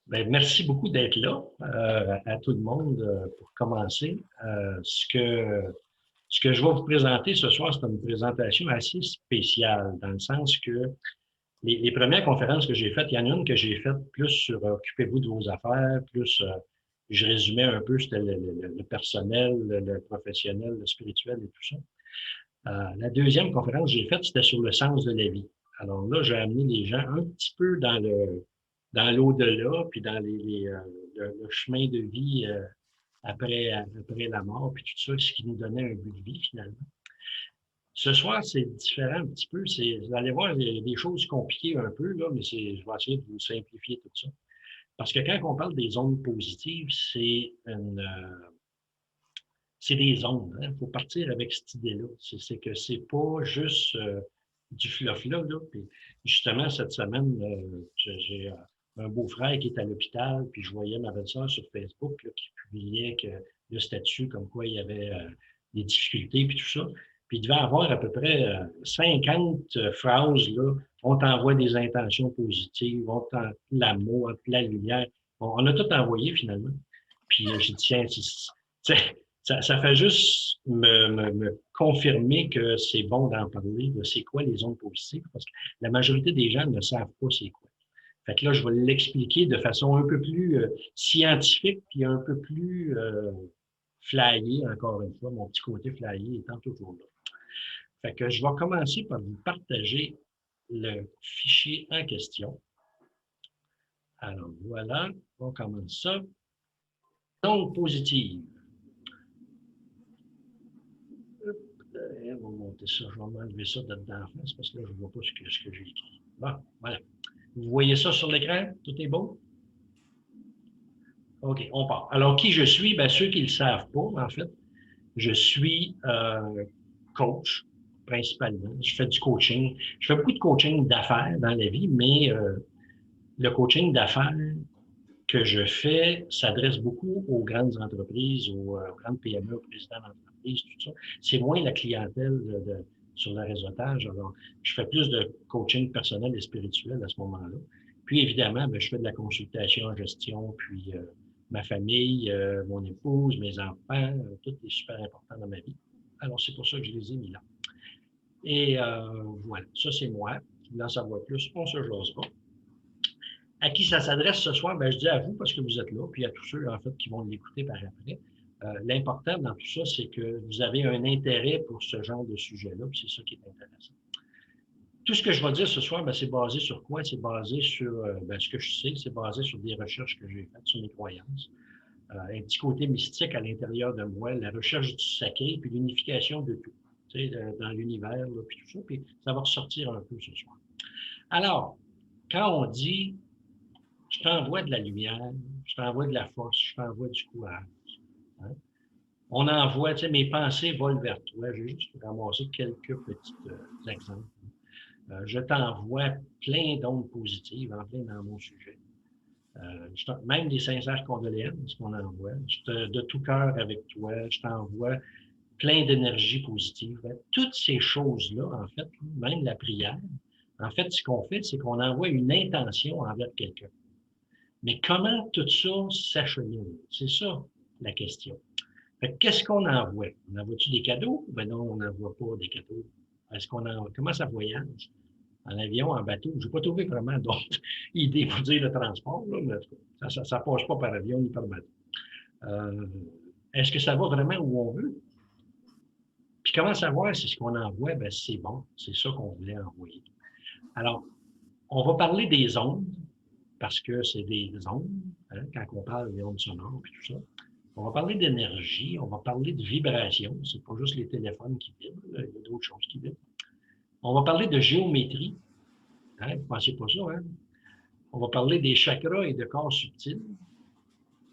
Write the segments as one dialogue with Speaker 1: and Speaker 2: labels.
Speaker 1: Ben, merci beaucoup d'être là, à tout le monde pour commencer. Ce que je vais vous présenter ce soir, c'est une présentation assez spéciale, dans le sens que les premières conférences que j'ai faites, il y en a une que j'ai faite plus sur occupez-vous de vos affaires, plus je résumais un peu, c'était le personnel, le professionnel, le spirituel et tout ça. La deuxième conférence que j'ai faite, c'était sur le sens de la vie. Alors là, j'ai amené les gens un petit peu dans l'au-delà, puis dans le chemin de vie après la mort, puis tout ça, ce qui nous donnait un but de vie finalement. Ce soir, c'est différent un petit peu. Vous allez voir, il y a des choses compliquées un peu, là, mais je vais essayer de vous simplifier tout ça. Parce que quand on parle des ondes positives, c'est des ondes. Il faut partir avec cette idée-là. C'est que c'est pas juste du fluff-là. Là. Puis justement, cette semaine, j'ai un beau-frère qui est à l'hôpital, puis je voyais ma belle-sœur sur Facebook là, qui publiait que le statut, comme quoi il y avait des difficultés, puis tout ça. Puis il devait avoir à peu près 50 phrases, là. On t'envoie des intentions positives, on t'envoie l'amour, la lumière. On a tout envoyé finalement. Puis j'ai dit, tiens, ça fait juste me confirmer que c'est bon d'en parler, de c'est quoi les ondes positives, parce que la majorité des gens ne savent pas c'est quoi. Fait que là, je vais l'expliquer de façon un peu plus scientifique, puis un peu plus flyée, encore une fois, mon petit côté flyé étant toujours là. Fait que je vais commencer par vous partager le fichier en question. Alors voilà, on commence ça. Ondes positives. On va monter ça, je vais m'enlever ça de dedans en face parce que là, je ne vois pas ce que j'ai écrit. Bon, voilà. Vous voyez ça sur l'écran? Tout est beau? OK, on part. Alors, qui je suis? Bien, ceux qui ne le savent pas, en fait, je suis coach, principalement. Je fais du coaching. Je fais beaucoup de coaching d'affaires dans la vie, mais le coaching d'affaires que je fais s'adresse beaucoup aux grandes entreprises, aux grandes PME, aux présidents d'entreprise, tout ça. C'est moins la clientèle sur le réseautage. Alors, je fais plus de coaching personnel et spirituel à ce moment-là. Puis, évidemment, bien, je fais de la consultation en gestion, puis ma famille, mon épouse, mes enfants, tout est super important dans ma vie. Alors, c'est pour ça que je les ai mis là. Et voilà, ça c'est moi. Si vous voulez en savoir plus, on se jasera. À qui ça s'adresse ce soir? Ben, je dis à vous parce que vous êtes là, puis à tous ceux en fait qui vont l'écouter par après. L'important dans tout ça, c'est que vous avez un intérêt pour ce genre de sujet-là, puis c'est ça qui est intéressant. Tout ce que je vais dire ce soir, ben, c'est basé sur quoi? C'est basé sur ce que je sais, c'est basé sur des recherches que j'ai faites sur mes croyances. Un petit côté mystique à l'intérieur de moi, la recherche du sacré, puis l'unification de tout, tu sais, dans l'univers, puis tout ça, puis ça va ressortir un peu ce soir. Alors, quand on dit je t'envoie de la lumière, je t'envoie de la force, je t'envoie du courage. Hein? On envoie, tu sais, mes pensées volent vers toi. J'ai juste ramassé quelques petits exemples. Je t'envoie plein d'ondes positives en plein dans mon sujet. Même des sincères condoléances qu'on envoie. De tout cœur avec toi, je t'envoie plein d'énergie positive. Toutes ces choses-là, en fait, même la prière, en fait, ce qu'on fait, c'est qu'on envoie une intention envers quelqu'un. Mais comment tout ça s'achemine? C'est ça la question. Qu'est-ce qu'on envoie? On envoie-tu des cadeaux? Ben non, on n'envoie pas des cadeaux. Est-ce qu'on envoie? Comment ça voyage? En avion, en bateau? Je n'ai pas trouvé vraiment d'autres idées pour dire le transport, là, mais ça ne passe pas par avion ni par bateau. Est-ce que ça va vraiment où on veut? Puis comment savoir si ce qu'on envoie, ben c'est bon, c'est ça qu'on voulait envoyer. Alors, on va parler des ondes, parce que c'est des ondes, hein, quand on parle des ondes sonores et tout ça. On va parler d'énergie, on va parler de vibration, c'est pas juste les téléphones qui vibrent, il y a d'autres choses qui vibrent. On va parler de géométrie, hein, vous pensez pas ça, hein? On va parler des chakras et de corps subtils,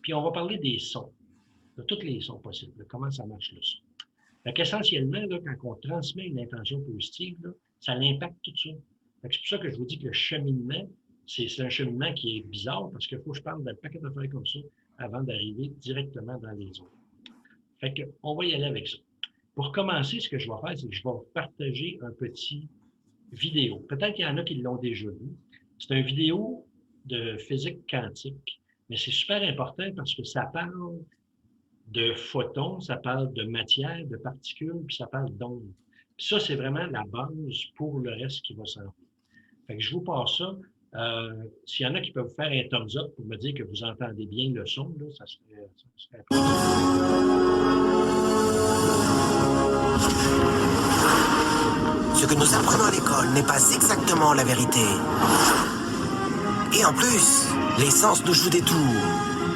Speaker 1: puis on va parler des sons, de tous les sons possibles, comment ça marche le son. Fait qu'essentiellement, là, quand on transmet une intention positive, là, ça impacte tout ça. C'est pour ça que je vous dis que le cheminement, c'est un cheminement qui est bizarre parce qu'il faut que je parle d'un paquet d'affaires comme ça avant d'arriver directement dans les autres. Fait qu'on va y aller avec ça. Pour commencer, ce que je vais faire, c'est que je vais vous partager un petit vidéo. Peut-être qu'il y en a qui l'ont déjà vu. C'est une vidéo de physique quantique Mais c'est super important parce que ça parle de photons, ça parle de matière, de particules, puis ça parle d'ondes. Puis ça, c'est vraiment la base pour le reste qui va s'en faire. Fait que je vous passe ça. S'il y en a qui peuvent vous faire un thumbs up pour me dire que vous entendez bien le son, là, ça serait
Speaker 2: Ce que nous apprenons à l'école n'est pas exactement la vérité. Et en plus, les sens nous jouent des tours.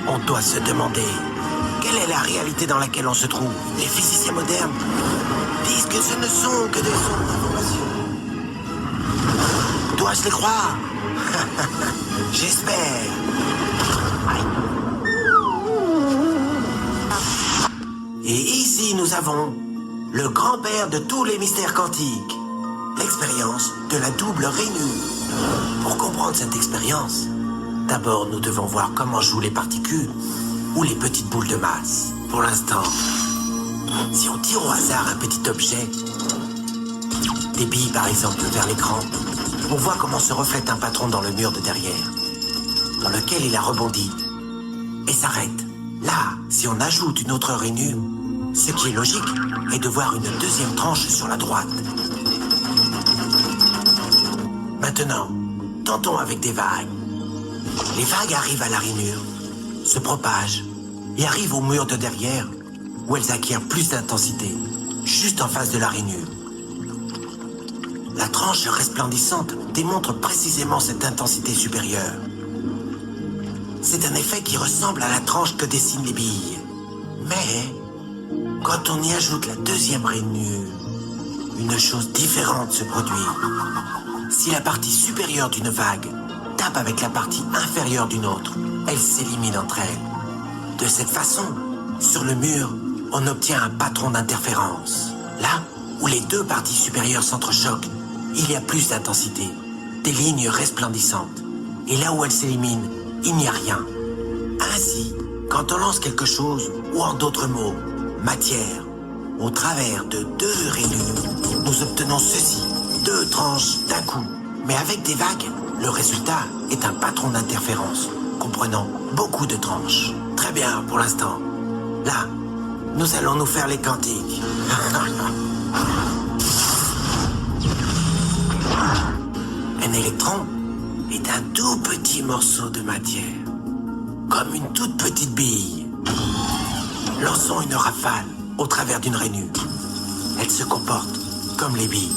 Speaker 2: On doit se demander, quelle est la réalité dans laquelle on se trouve? Les physiciens modernes disent que ce ne sont que des ondes d'information. Dois-je les croire? J'espère. Et ici, nous avons le grand-père de tous les mystères quantiques, l'expérience de la double rainure. Pour comprendre cette expérience, d'abord nous devons voir comment jouent les particules ou les petites boules de masse. Pour l'instant, si on tire au hasard un petit objet, des billes par exemple vers l'écran, on voit comment se reflète un patron dans le mur de derrière, dans lequel il a rebondi et s'arrête. Là, si on ajoute une autre rainure, ce qui est logique est de voir une deuxième tranche sur la droite. Maintenant, tentons avec des vagues. Les vagues arrivent à la rainure, se propagent et arrivent au mur de derrière où elles acquièrent plus d'intensité, juste en face de la rainure. La tranche resplendissante démontre précisément cette intensité supérieure. C'est un effet qui ressemble à la tranche que dessinent les billes. Mais, quand on y ajoute la deuxième rainure, une chose différente se produit. Si la partie supérieure d'une vague tape avec la partie inférieure d'une autre, elles s'éliminent entre elles. De cette façon, sur le mur, on obtient un patron d'interférence. Là où les deux parties supérieures s'entrechoquent, il y a plus d'intensité, des lignes resplendissantes. Et là où elles s'éliminent, il n'y a rien. Ainsi, quand on lance quelque chose, ou en d'autres mots, matière, au travers de deux rainures, nous obtenons ceci, deux tranches d'un coup. Mais avec des vagues, le résultat est un patron d'interférence, comprenant beaucoup de tranches. Très bien pour l'instant. Là, nous allons nous faire les quantiques. Un électron est un tout petit morceau de matière, comme une toute petite bille. Lançons une rafale au travers d'une rainure. Elle se comporte comme les billes,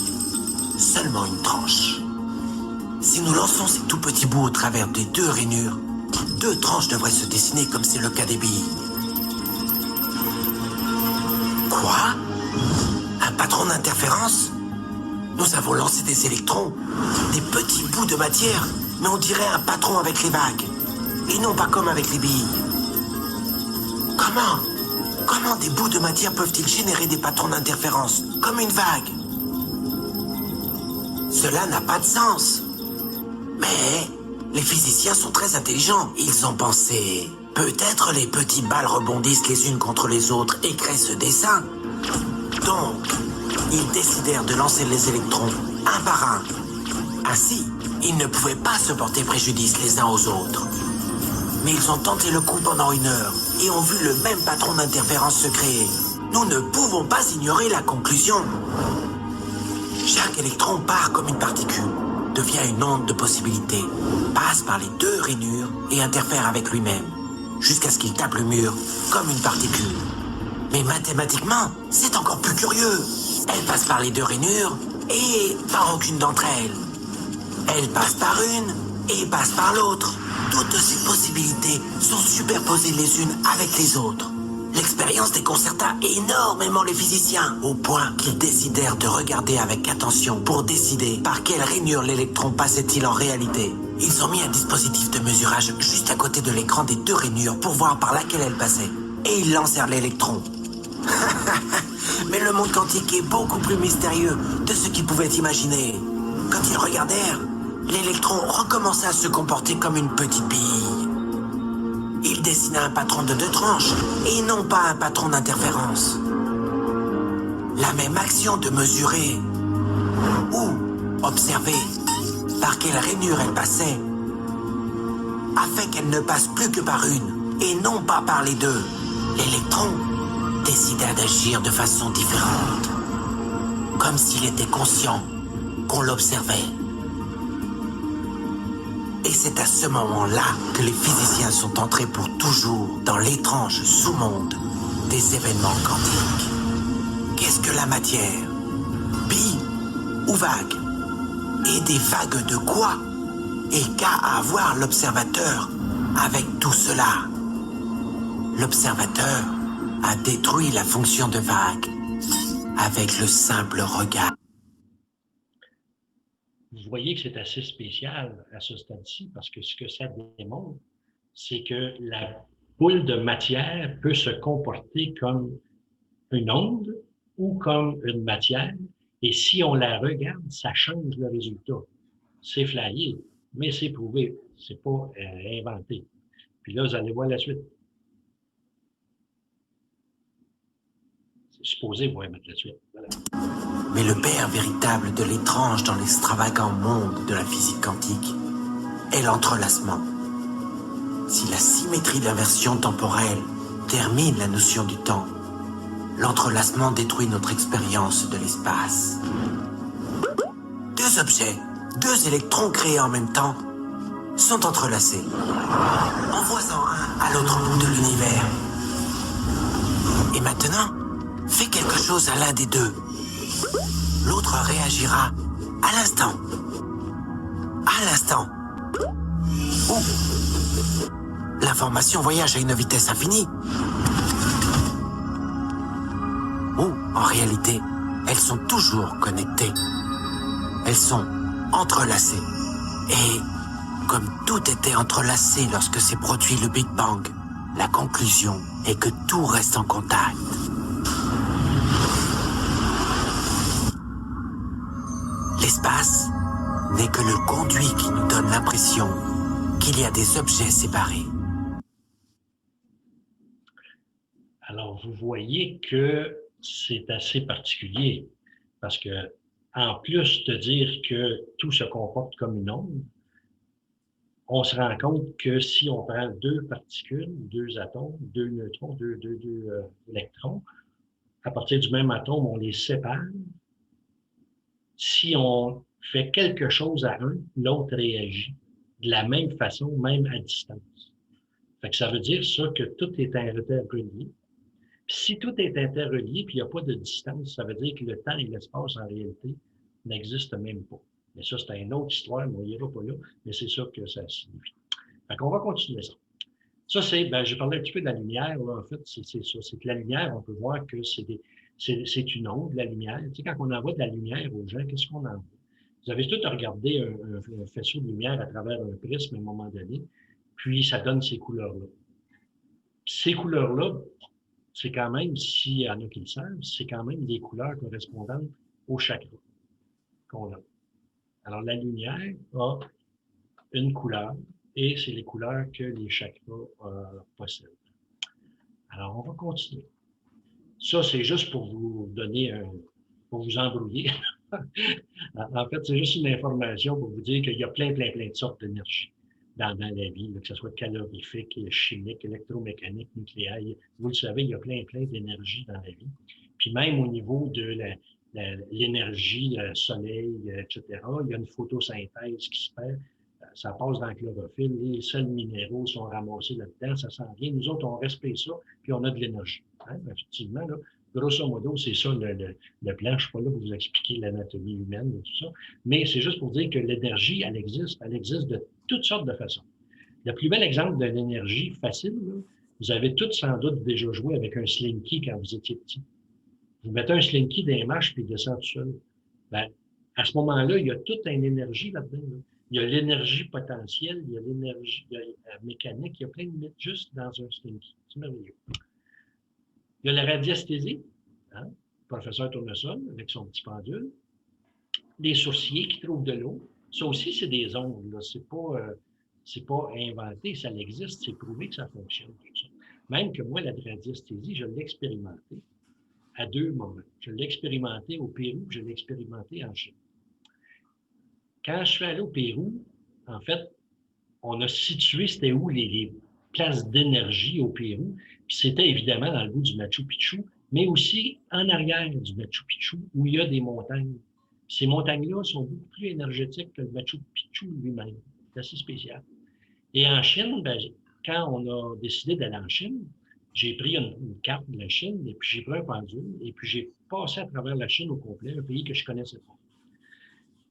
Speaker 2: seulement une tranche. Si nous lançons ces tout petits bouts au travers des deux rainures, deux tranches devraient se dessiner comme c'est le cas des billes. Quoi? Un patron d'interférence? Nous avons lancé des électrons, des petits bouts de matière, mais on dirait un patron avec les vagues, et non pas comme avec les billes. Comment des bouts de matière peuvent-ils générer des patrons d'interférence, comme une vague? Cela n'a pas de sens. Mais les physiciens sont très intelligents. Ils ont pensé, peut-être les petites balles rebondissent les unes contre les autres et créent ce dessin. Donc, ils décidèrent de lancer les électrons un par un. Ainsi, ils ne pouvaient pas se porter préjudice les uns aux autres. Mais ils ont tenté le coup pendant 1 heure et ont vu le même patron d'interférence se créer. Nous ne pouvons pas ignorer la conclusion. Chaque électron part comme une particule, devient une onde de possibilité, passe par les deux rainures et interfère avec lui-même, jusqu'à ce qu'il tape le mur comme une particule. Mais mathématiquement, c'est encore plus curieux. Elle passe par les deux rainures et par aucune d'entre elles. Elle passe par une et passe par l'autre. Toutes ces possibilités sont superposées les unes avec les autres. L'expérience déconcerta énormément les physiciens, au point qu'ils décidèrent de regarder avec attention pour décider par quelle rainure l'électron passait-il en réalité. Ils ont mis un dispositif de mesurage juste à côté de l'écran des deux rainures pour voir par laquelle elle passait. Et ils lancèrent l'électron. Mais le monde quantique est beaucoup plus mystérieux de ce qu'ils pouvaient imaginer. Quand ils regardèrent, l'électron recommença à se comporter comme une petite bille. Il dessina un patron de 2 tranches et non pas un patron d'interférence. La même action de mesurer ou observer par quelle rainure elle passait a fait qu'elle ne passe plus que par une, et non pas par les deux. L'électron décida d'agir de façon différente, comme s'il était conscient qu'on l'observait. Et c'est à ce moment-là que les physiciens sont entrés pour toujours dans l'étrange sous-monde des événements quantiques. Qu'est-ce que la matière? Billes ou vagues? Et des vagues de quoi? Et qu'a à voir l'observateur avec tout cela? L'observateur a détruit la fonction de vague avec le simple regard.
Speaker 1: Vous voyez que c'est assez spécial à ce stade-ci parce que ce que ça démontre, c'est que la boule de matière peut se comporter comme une onde ou comme une matière, et si on la regarde, ça change le résultat. C'est flyé, mais c'est prouvé, c'est pas inventé. Puis là, vous allez voir la suite. C'est supposé, vous allez mettre la suite. Voilà.
Speaker 2: Mais le père véritable de l'étrange dans l'extravagant monde de la physique quantique est l'entrelacement. Si la symétrie d'inversion temporelle termine la notion du temps, l'entrelacement détruit notre expérience de l'espace. Deux objets, deux électrons créés en même temps, sont entrelacés, envoie-en un à l'autre bout de l'univers. Et maintenant, fais quelque chose à l'un des deux. L'autre réagira à l'instant. À l'instant. Ou l'information voyage à une vitesse infinie. Ou, en réalité, elles sont toujours connectées. Elles sont entrelacées. Et, comme tout était entrelacé lorsque s'est produit le Big Bang, la conclusion est que tout reste en contact. L'espace n'est que le conduit qui nous donne l'impression qu'il y a des objets séparés.
Speaker 1: Alors, vous voyez que c'est assez particulier parce que, en plus de dire que tout se comporte comme une onde, on se rend compte que si on prend deux particules, deux atomes, deux neutrons, deux électrons, à partir du même atome, on les sépare. Si on fait quelque chose à un, l'autre réagit de la même façon, même à distance. Fait que ça veut dire ça que tout est interrelié. Puis si tout est interrelié, puis il n'y a pas de distance, ça veut dire que le temps et l'espace, en réalité, n'existent même pas. Mais ça, c'est une autre histoire, on n'ira pas là, mais c'est ça que ça signifie. Fait qu'on va continuer ça. Ça, c'est, j'ai parlé un petit peu de la lumière, là, en fait, c'est ça. C'est que la lumière, on peut voir que c'est une onde, la lumière. Tu sais, quand on envoie de la lumière aux gens, qu'est-ce qu'on envoie? Vous avez tout regardé un faisceau de lumière à travers un prisme à un moment donné, puis ça donne ces couleurs-là. Ces couleurs-là, c'est quand même, s'il y en a qui le savent, c'est quand même des couleurs correspondantes au chakra qu'on a. Alors, la lumière a une couleur et c'est les couleurs que les chakras possèdent. Alors, on va continuer. Ça, c'est juste pour vous donner pour vous embrouiller. En fait, c'est juste une information pour vous dire qu'il y a plein de sortes d'énergie dans la vie, que ce soit calorifique, chimique, électromécanique, nucléaire. Vous le savez, il y a plein d'énergie dans la vie. Puis même au niveau de l'énergie, le soleil, etc., il y a une photosynthèse qui se fait. Ça passe dans le chlorophylle, les sels minéraux sont ramassés là-dedans, ça sent bien. Nous autres, on respire ça, puis on a de l'énergie. Hein? Effectivement, là, grosso modo, c'est ça le plan. Je ne suis pas là pour vous expliquer l'anatomie humaine et tout ça, mais c'est juste pour dire que l'énergie, elle existe de toutes sortes de façons. Le plus bel exemple de l'énergie facile, là, vous avez tous sans doute déjà joué avec un slinky quand vous étiez petit. Vous mettez un slinky dans les marches puis il descend tout seul. Ben, à ce moment-là, il y a toute une énergie là-dedans. Là. Il y a l'énergie potentielle, il y a l'énergie mécanique, il y a plein de mythes juste dans un slinky. C'est merveilleux. Il y a la radiesthésie, hein? Le professeur Tournesol avec son petit pendule. Les sourciers qui trouvent de l'eau. Ça aussi, c'est des ondes. Là. C'est pas inventé, ça existe, c'est prouvé que ça fonctionne. Tout ça. Même que moi, la radiesthésie, je l'ai expérimenté à deux moments. Je l'ai expérimenté au Pérou, je l'ai expérimenté en Chine. Quand je suis allé au Pérou, en fait, on a situé, c'était où les places d'énergie au Pérou. Puis c'était évidemment dans le bout du Machu Picchu, mais aussi en arrière du Machu Picchu, où il y a des montagnes. Ces montagnes-là sont beaucoup plus énergétiques que le Machu Picchu lui-même. C'est assez spécial. Et en Chine, ben, quand on a décidé d'aller en Chine, j'ai pris une carte de la Chine, et puis j'ai pris un pendule, et puis j'ai passé à travers la Chine au complet, un pays que je connaissais pas.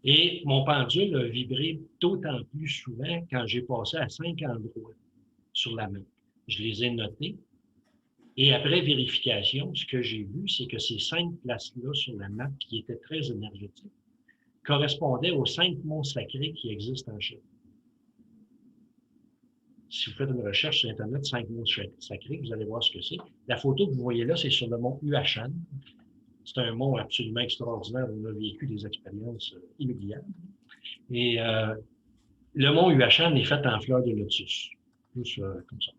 Speaker 1: Et mon pendule a vibré d'autant plus souvent quand j'ai passé à 5 endroits sur la map. Je les ai notés. Et après vérification, ce que j'ai vu, c'est que ces 5 places-là sur la map, qui étaient très énergétiques, correspondaient aux 5 monts sacrés qui existent en Chine. Si vous faites une recherche sur Internet, 5 monts sacrés, vous allez voir ce que c'est. La photo que vous voyez là, c'est sur le mont Huashan. C'est un mont absolument extraordinaire. On a vécu des expériences inoubliables. Et le mont Huashan est fait en fleurs de lotus. Juste comme ça.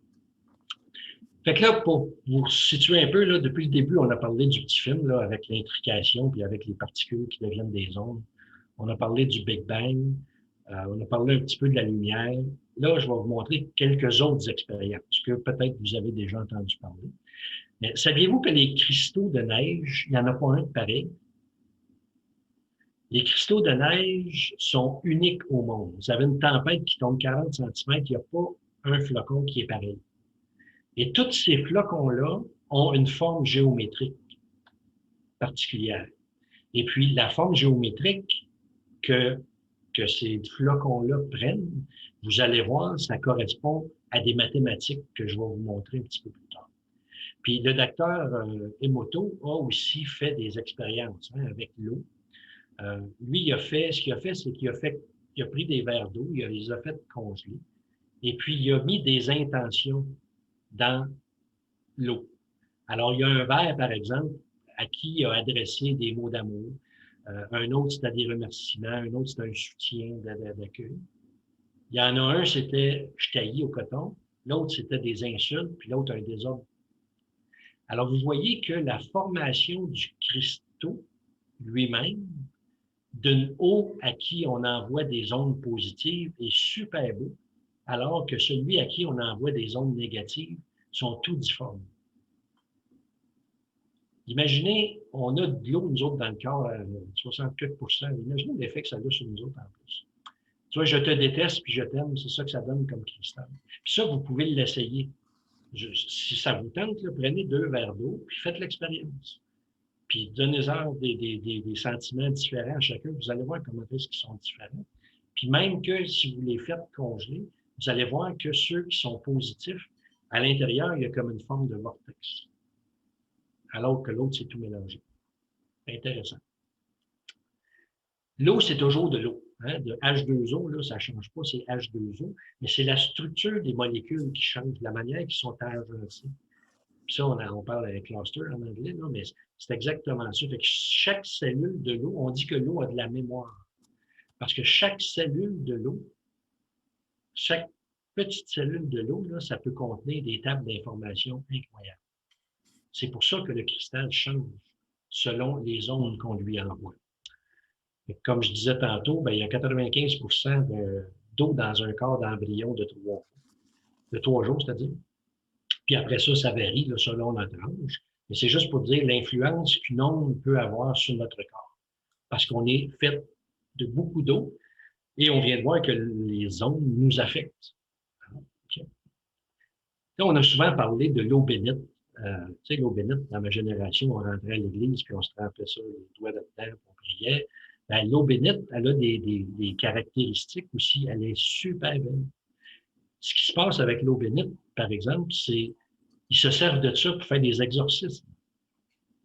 Speaker 1: Fait que là, pour vous situer un peu, là, depuis le début, on a parlé du petit film là, avec l'intrication puis avec les particules qui deviennent des ondes. On a parlé du Big Bang. On a parlé un petit peu de la lumière. Là, je vais vous montrer quelques autres expériences que peut-être vous avez déjà entendu parler. Mais saviez-vous que les cristaux de neige, il n'y en a pas un de pareil? Les cristaux de neige sont uniques au monde. Vous avez une tempête qui tombe 40 cm, il n'y a pas un flocon qui est pareil. Et tous ces flocons-là ont une forme géométrique particulière. Et puis, la forme géométrique que ces flocons-là prennent, vous allez voir, ça correspond à des mathématiques que je vais vous montrer un petit peu plus tard. Puis, le docteur Emoto a aussi fait des expériences avec l'eau. Lui, ce qu'il a fait, c'est qu'il a pris des verres d'eau, il les a fait congeler, et puis il a mis des intentions dans l'eau. Alors, il y a un verre, par exemple, à qui il a adressé des mots d'amour. Un autre, c'était des remerciements. Un autre, c'était un soutien d'accueil. Il y en a un, c'était « je taillis au coton ». L'autre, c'était des insultes, puis l'autre, un désordre. Alors, vous voyez que la formation du cristaux lui-même, d'une eau à qui on envoie des ondes positives, est super beau, alors que celui à qui on envoie des ondes négatives sont tout difformes. Imaginez, on a de l'eau, nous autres, dans le corps, à 64%. Imaginez l'effet que ça a sur nous autres en plus. Tu vois, je te déteste puis je t'aime, c'est ça que ça donne comme cristal. Puis ça, vous pouvez l'essayer. Si ça vous tente, là, prenez 2 verres d'eau puis faites l'expérience. Puis donnez-en des sentiments différents à chacun. Vous allez voir comment est-ce qu'ils sont différents. Puis même que si vous les faites congeler, vous allez voir que ceux qui sont positifs, à l'intérieur, il y a comme une forme de vortex. Alors que l'autre, c'est tout mélangé. Intéressant. L'eau, c'est toujours de l'eau. Hein? De H2O, là, ça ne change pas, c'est H2O, mais c'est la structure des molécules qui change, la manière qu'ils sont agencées. Puis ça, on parle avec cluster en anglais, là, mais c'est exactement ça. Fait que chaque cellule de l'eau, on dit que l'eau a de la mémoire. Parce que chaque cellule de l'eau, chaque petite cellule de l'eau, là, ça peut contenir des tables d'information incroyables. C'est pour ça que le cristal change selon les ondes qu'on lui envoie. Comme je disais tantôt, ben, il y a 95% d'eau dans un corps d'embryon de 3 jours, c'est-à-dire. Puis après ça, ça varie là, selon notre âge. Mais c'est juste pour dire l'influence qu'une onde peut avoir sur notre corps. Parce qu'on est fait de beaucoup d'eau et on vient de voir que les ondes nous affectent. Okay. Là, on a souvent parlé de l'eau bénite. Tu sais, l'eau bénite, dans ma génération, on rentrait à l'église puis on se trempait ça les doigts de terre, on priait. Ben, l'eau bénite, elle a des caractéristiques aussi. Elle est super belle. Ce qui se passe avec l'eau bénite, par exemple, c'est qu'ils se servent de ça pour faire des exorcismes.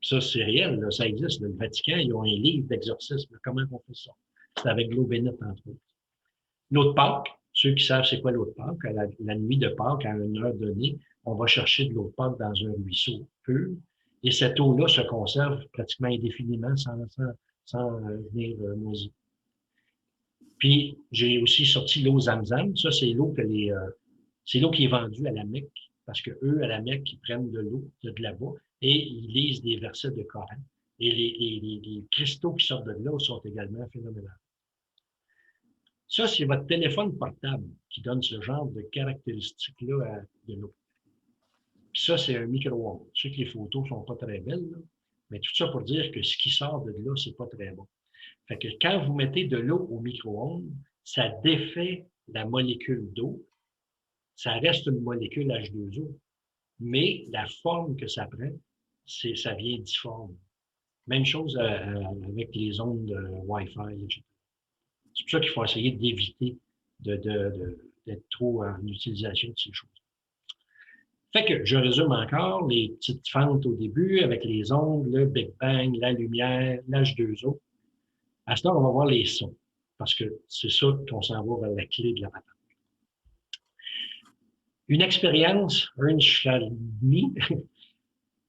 Speaker 1: Ça, c'est réel, là, ça existe. Le Vatican, ils ont un livre d'exorcisme. Comment on fait ça? C'est avec l'eau bénite, entre autres. L'eau de Pâques, ceux qui savent c'est quoi l'eau de Pâques, la nuit de Pâques, à une heure donnée, on va chercher de l'eau de Pâques dans un ruisseau pur. Et cette eau-là se conserve pratiquement indéfiniment sans venir moisir. Puis, j'ai aussi sorti l'eau Zamzam. Ça, c'est l'eau c'est l'eau qui est vendue à la Mecque, parce que eux, à la Mecque, ils prennent de l'eau de là-bas et ils lisent des versets de Coran. Et les cristaux qui sortent de là sont également phénoménaux. Ça, c'est votre téléphone portable qui donne ce genre de caractéristiques-là de l'eau. Puis ça, c'est un micro-ondes. Je sais que les photos sont pas très belles, là, mais tout ça pour dire que ce qui sort de là, c'est pas très bon. Fait que quand vous mettez de l'eau au micro-ondes, ça défait la molécule d'eau. Ça reste une molécule H2O, mais la forme que ça prend, ça vient difforme. Même chose avec les ondes Wi-Fi, etc. C'est pour ça qu'il faut essayer d'éviter d'être trop en utilisation de ces choses. Fait que je résume encore les petites fentes au début avec les ondes, le Big Bang, la lumière, l'H2O. À ce temps, on va voir les sons, parce que c'est ça qu'on s'en va vers la clé de la patente. Une expérience, Ernst Chladni,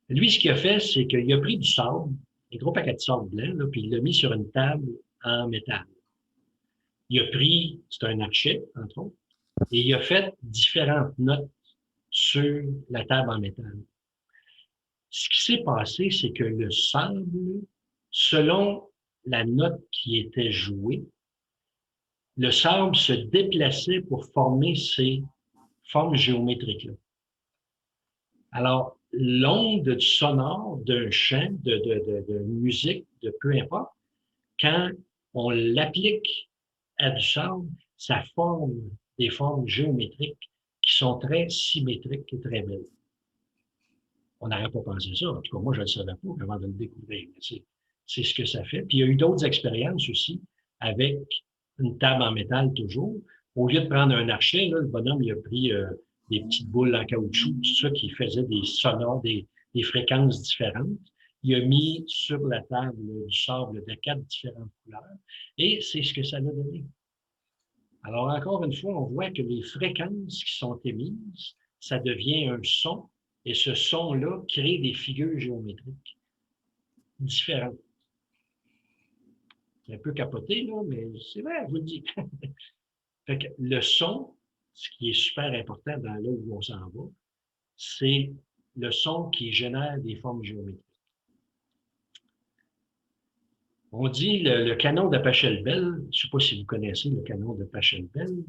Speaker 1: lui, ce qu'il a fait, c'est qu'il a pris du sable, un gros paquet de sable blanc, là, puis il l'a mis sur une table en métal. Il a pris, c'est un archet, entre autres, et il a fait différentes notes sur la table en métal. Ce qui s'est passé, c'est que le sable, selon la note qui était jouée, le sable se déplaçait pour former ces formes géométriques-là. Alors, l'onde sonore d'un chant, de musique, de peu importe, quand on l'applique à du sable, ça forme des formes géométriques qui sont très symétriques et très belles. On n'aurait pas pensé ça. En tout cas, moi, je ne le savais pas avant de le découvrir. C'est ce que ça fait. Puis, il y a eu d'autres expériences aussi avec une table en métal toujours. Au lieu de prendre un archet, là, le bonhomme, il a pris des petites boules en caoutchouc, tout ça qui faisait des sonores, des fréquences différentes. Il a mis sur la table du sable de 4 différentes couleurs et c'est ce que ça a donné. Alors, encore une fois, on voit que les fréquences qui sont émises, ça devient un son et ce son-là crée des figures géométriques différentes. C'est un peu capoté, là, mais c'est vrai, je vous le dis. Fait que le son, ce qui est super important dans là où on s'en va, c'est le son qui génère des formes géométriques. On dit le canon de Pachelbel, je ne sais pas si vous connaissez le canon de Pachelbel,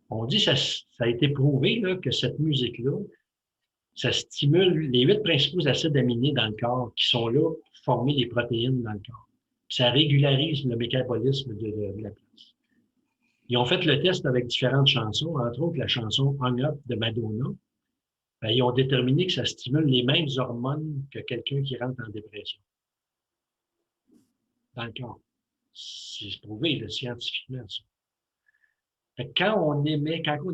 Speaker 1: on dit que ça a été prouvé là, que cette musique-là, ça stimule les 8 principaux acides aminés dans le corps qui sont là pour former les protéines dans le corps. Puis ça régularise le métabolisme de la place. Ils ont fait le test avec différentes chansons, entre autres la chanson Hung Up de Madonna. Ben, ils ont déterminé que ça stimule les mêmes hormones que quelqu'un qui rentre en dépression dans le corps. C'est prouvé là, scientifiquement, ça. Fait que quand on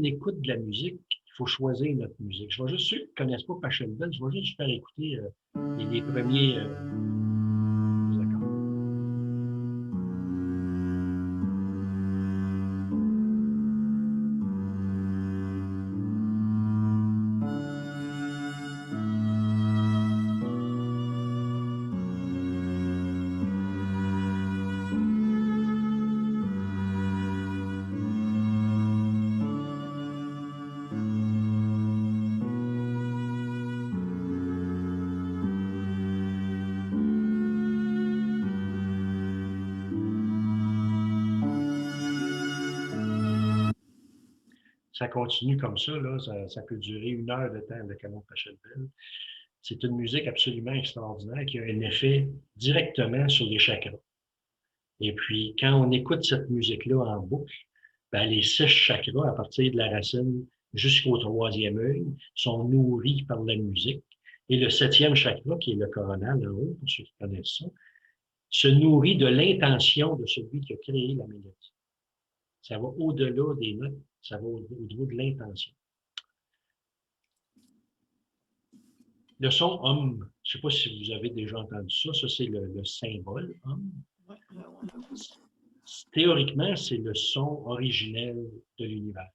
Speaker 1: écoute de la musique, il faut choisir notre musique. Je vais juste, ceux qui ne connaissent pas Pachelbel, je vais juste faire écouter les premiers accords. Ça continue comme ça, là, ça peut durer 1 heure de temps, le canon de Pachelbel. C'est une musique absolument extraordinaire qui a un effet directement sur les chakras. Et puis, quand on écoute cette musique-là en boucle, ben, les 6 chakras, à partir de la racine jusqu'au 3e œil, sont nourris par la musique. Et le 7e chakra, qui est le coronal en haut, pour ceux qui connaissent ça, se nourrit de l'intention de celui qui a créé la mélodie. Ça va au-delà des notes, ça va au niveau de l'intention. Le son homme, je ne sais pas si vous avez déjà entendu ça, ça c'est le symbole homme. Théoriquement, c'est le son originel de l'univers.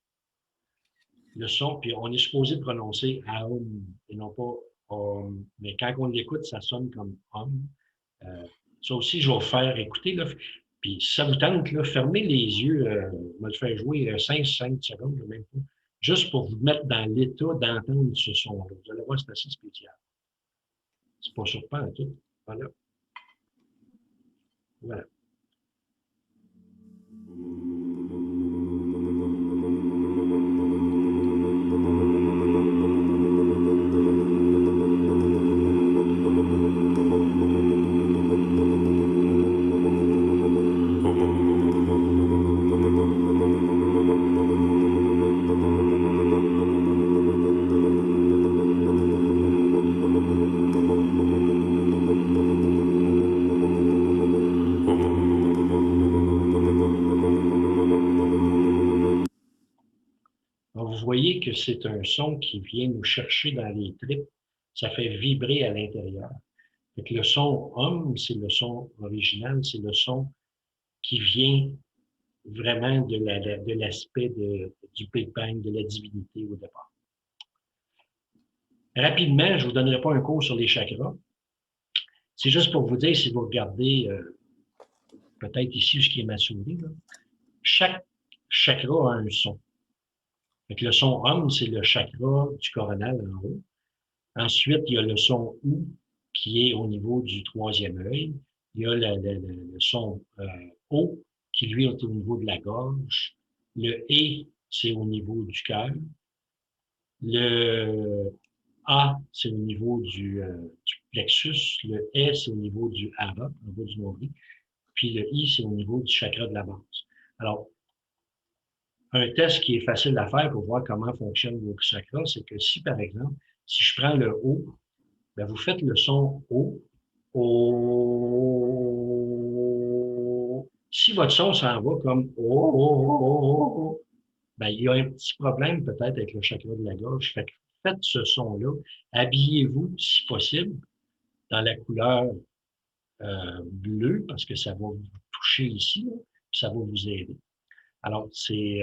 Speaker 1: Le son, puis on est supposé prononcer Aum et non pas Om. Mais quand on l'écoute, ça sonne comme Om. Ça aussi, je vais vous faire écouter. Là. Puis si ça vous tente, là, fermez les yeux. On va le faire jouer 5 secondes, même pas. Juste pour vous mettre dans l'état d'entendre ce son-là. Vous allez voir, c'est assez spécial. C'est pas surprenant tout. Voilà. Voilà. voyez que c'est un son qui vient nous chercher dans les tripes. Ça fait vibrer à l'intérieur. Fait que le son Hum, c'est le son original, c'est le son qui vient vraiment de l'aspect du Big Bang, de la divinité au départ. Rapidement, je ne vous donnerai pas un cours sur les chakras. C'est juste pour vous dire, si vous regardez peut-être ici ce qui est ma souris, là, chaque chakra a un son. Donc, le son Hum, c'est le chakra du coronal en haut. Ensuite, il y a le son OU qui est au niveau du troisième œil. Il y a le son O qui, lui, est au niveau de la gorge. Le E, c'est au niveau du cœur. Le A, c'est au niveau du plexus. Le E, c'est au niveau du hara, au niveau du nombril. Puis le I, c'est au niveau du chakra de la base. Alors, un test qui est facile à faire pour voir comment fonctionnent vos chakras, c'est que si, par exemple, si je prends le O, bien, vous faites le son O. O. Si votre son s'en va comme O, bien, il y a un petit problème peut-être avec le chakra de la gorge. Fait que faites ce son-là. Habillez-vous, si possible, dans la couleur bleue, parce que ça va vous toucher ici, là, puis ça va vous aider. Alors, c'est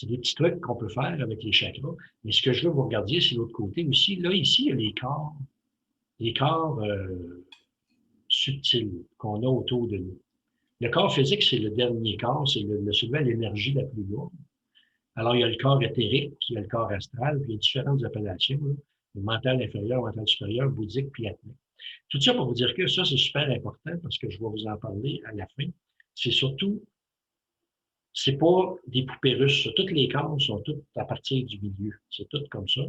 Speaker 1: des petits trucs qu'on peut faire avec les chakras. Mais ce que je veux que vous regardiez, c'est l'autre côté aussi. Là, ici, il y a les corps subtils qu'on a autour de nous. Le corps physique, c'est le dernier corps, c'est celui à l'énergie la plus lourde. Alors, il y a le corps éthérique, il y a le corps astral, puis il y a différentes appellations, là, le mental inférieur, le mental supérieur, bouddhique, puis atmique. Tout ça pour vous dire que ça, c'est super important parce que je vais vous en parler à la fin. C'est surtout, c'est pas des poupées russes. Toutes les corps sont toutes à partir du milieu. C'est tout comme ça.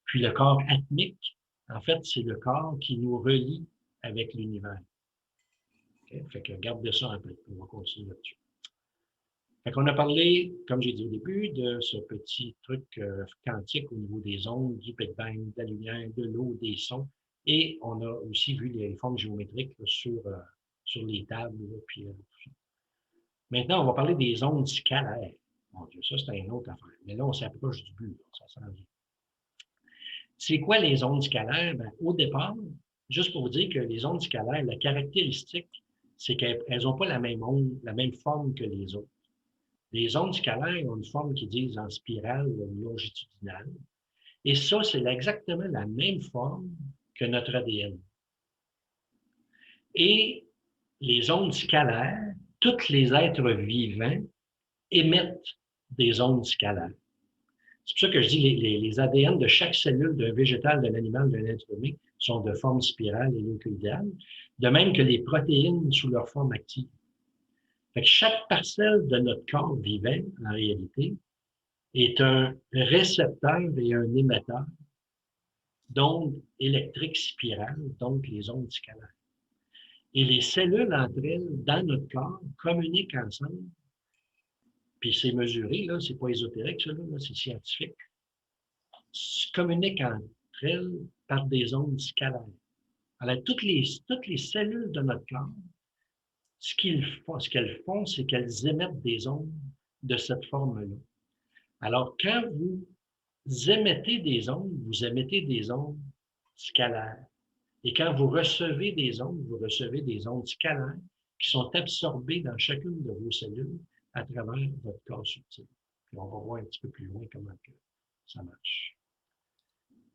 Speaker 1: Puis le corps atmique, en fait, c'est le corps qui nous relie avec l'univers. Okay? Fait que gardez ça un peu. On va continuer là-dessus. Fait qu'on a parlé, comme j'ai dit au début, de ce petit truc quantique au niveau des ondes, du Big Bang, de la lumière, de l'eau, des sons. Et on a aussi vu les formes géométriques là, sur les tables. Là, puis, tout ça. Maintenant, on va parler des ondes scalaires. Mon Dieu, ça, c'est une autre affaire. Mais là, on s'approche du but. Là, ça s'en vient. C'est quoi les ondes scalaires? Ben, au départ, juste pour vous dire que les ondes scalaires, la caractéristique, c'est qu'elles n'ont pas la même onde, la même forme que les autres. Les ondes scalaires ont une forme qu'ils disent en spirale longitudinale. Et ça, c'est exactement la même forme que notre ADN. Et les ondes scalaires, tous les êtres vivants émettent des ondes scalaires. C'est pour ça que je dis les ADN de chaque cellule d'un végétal, d'un animal, d'un être humain sont de forme spirale et hélicoïdale, de même que les protéines sous leur forme active. Fait que chaque parcelle de notre corps vivant, en réalité, est un récepteur et un émetteur d'ondes électriques spirales, donc les ondes scalaires. Et les cellules entre elles, dans notre corps, communiquent ensemble. Puis c'est mesuré, là, c'est pas ésotérique, ça, là, c'est scientifique. Communiquent entre elles par des ondes scalaires. Alors, toutes les cellules de notre corps, ce qu'elles font, c'est qu'elles émettent des ondes de cette forme-là. Alors, quand vous émettez des ondes, vous émettez des ondes scalaires. Et quand vous recevez des ondes scalaires qui sont absorbées dans chacune de vos cellules à travers votre corps subtil. Puis on va voir un petit peu plus loin comment que ça marche.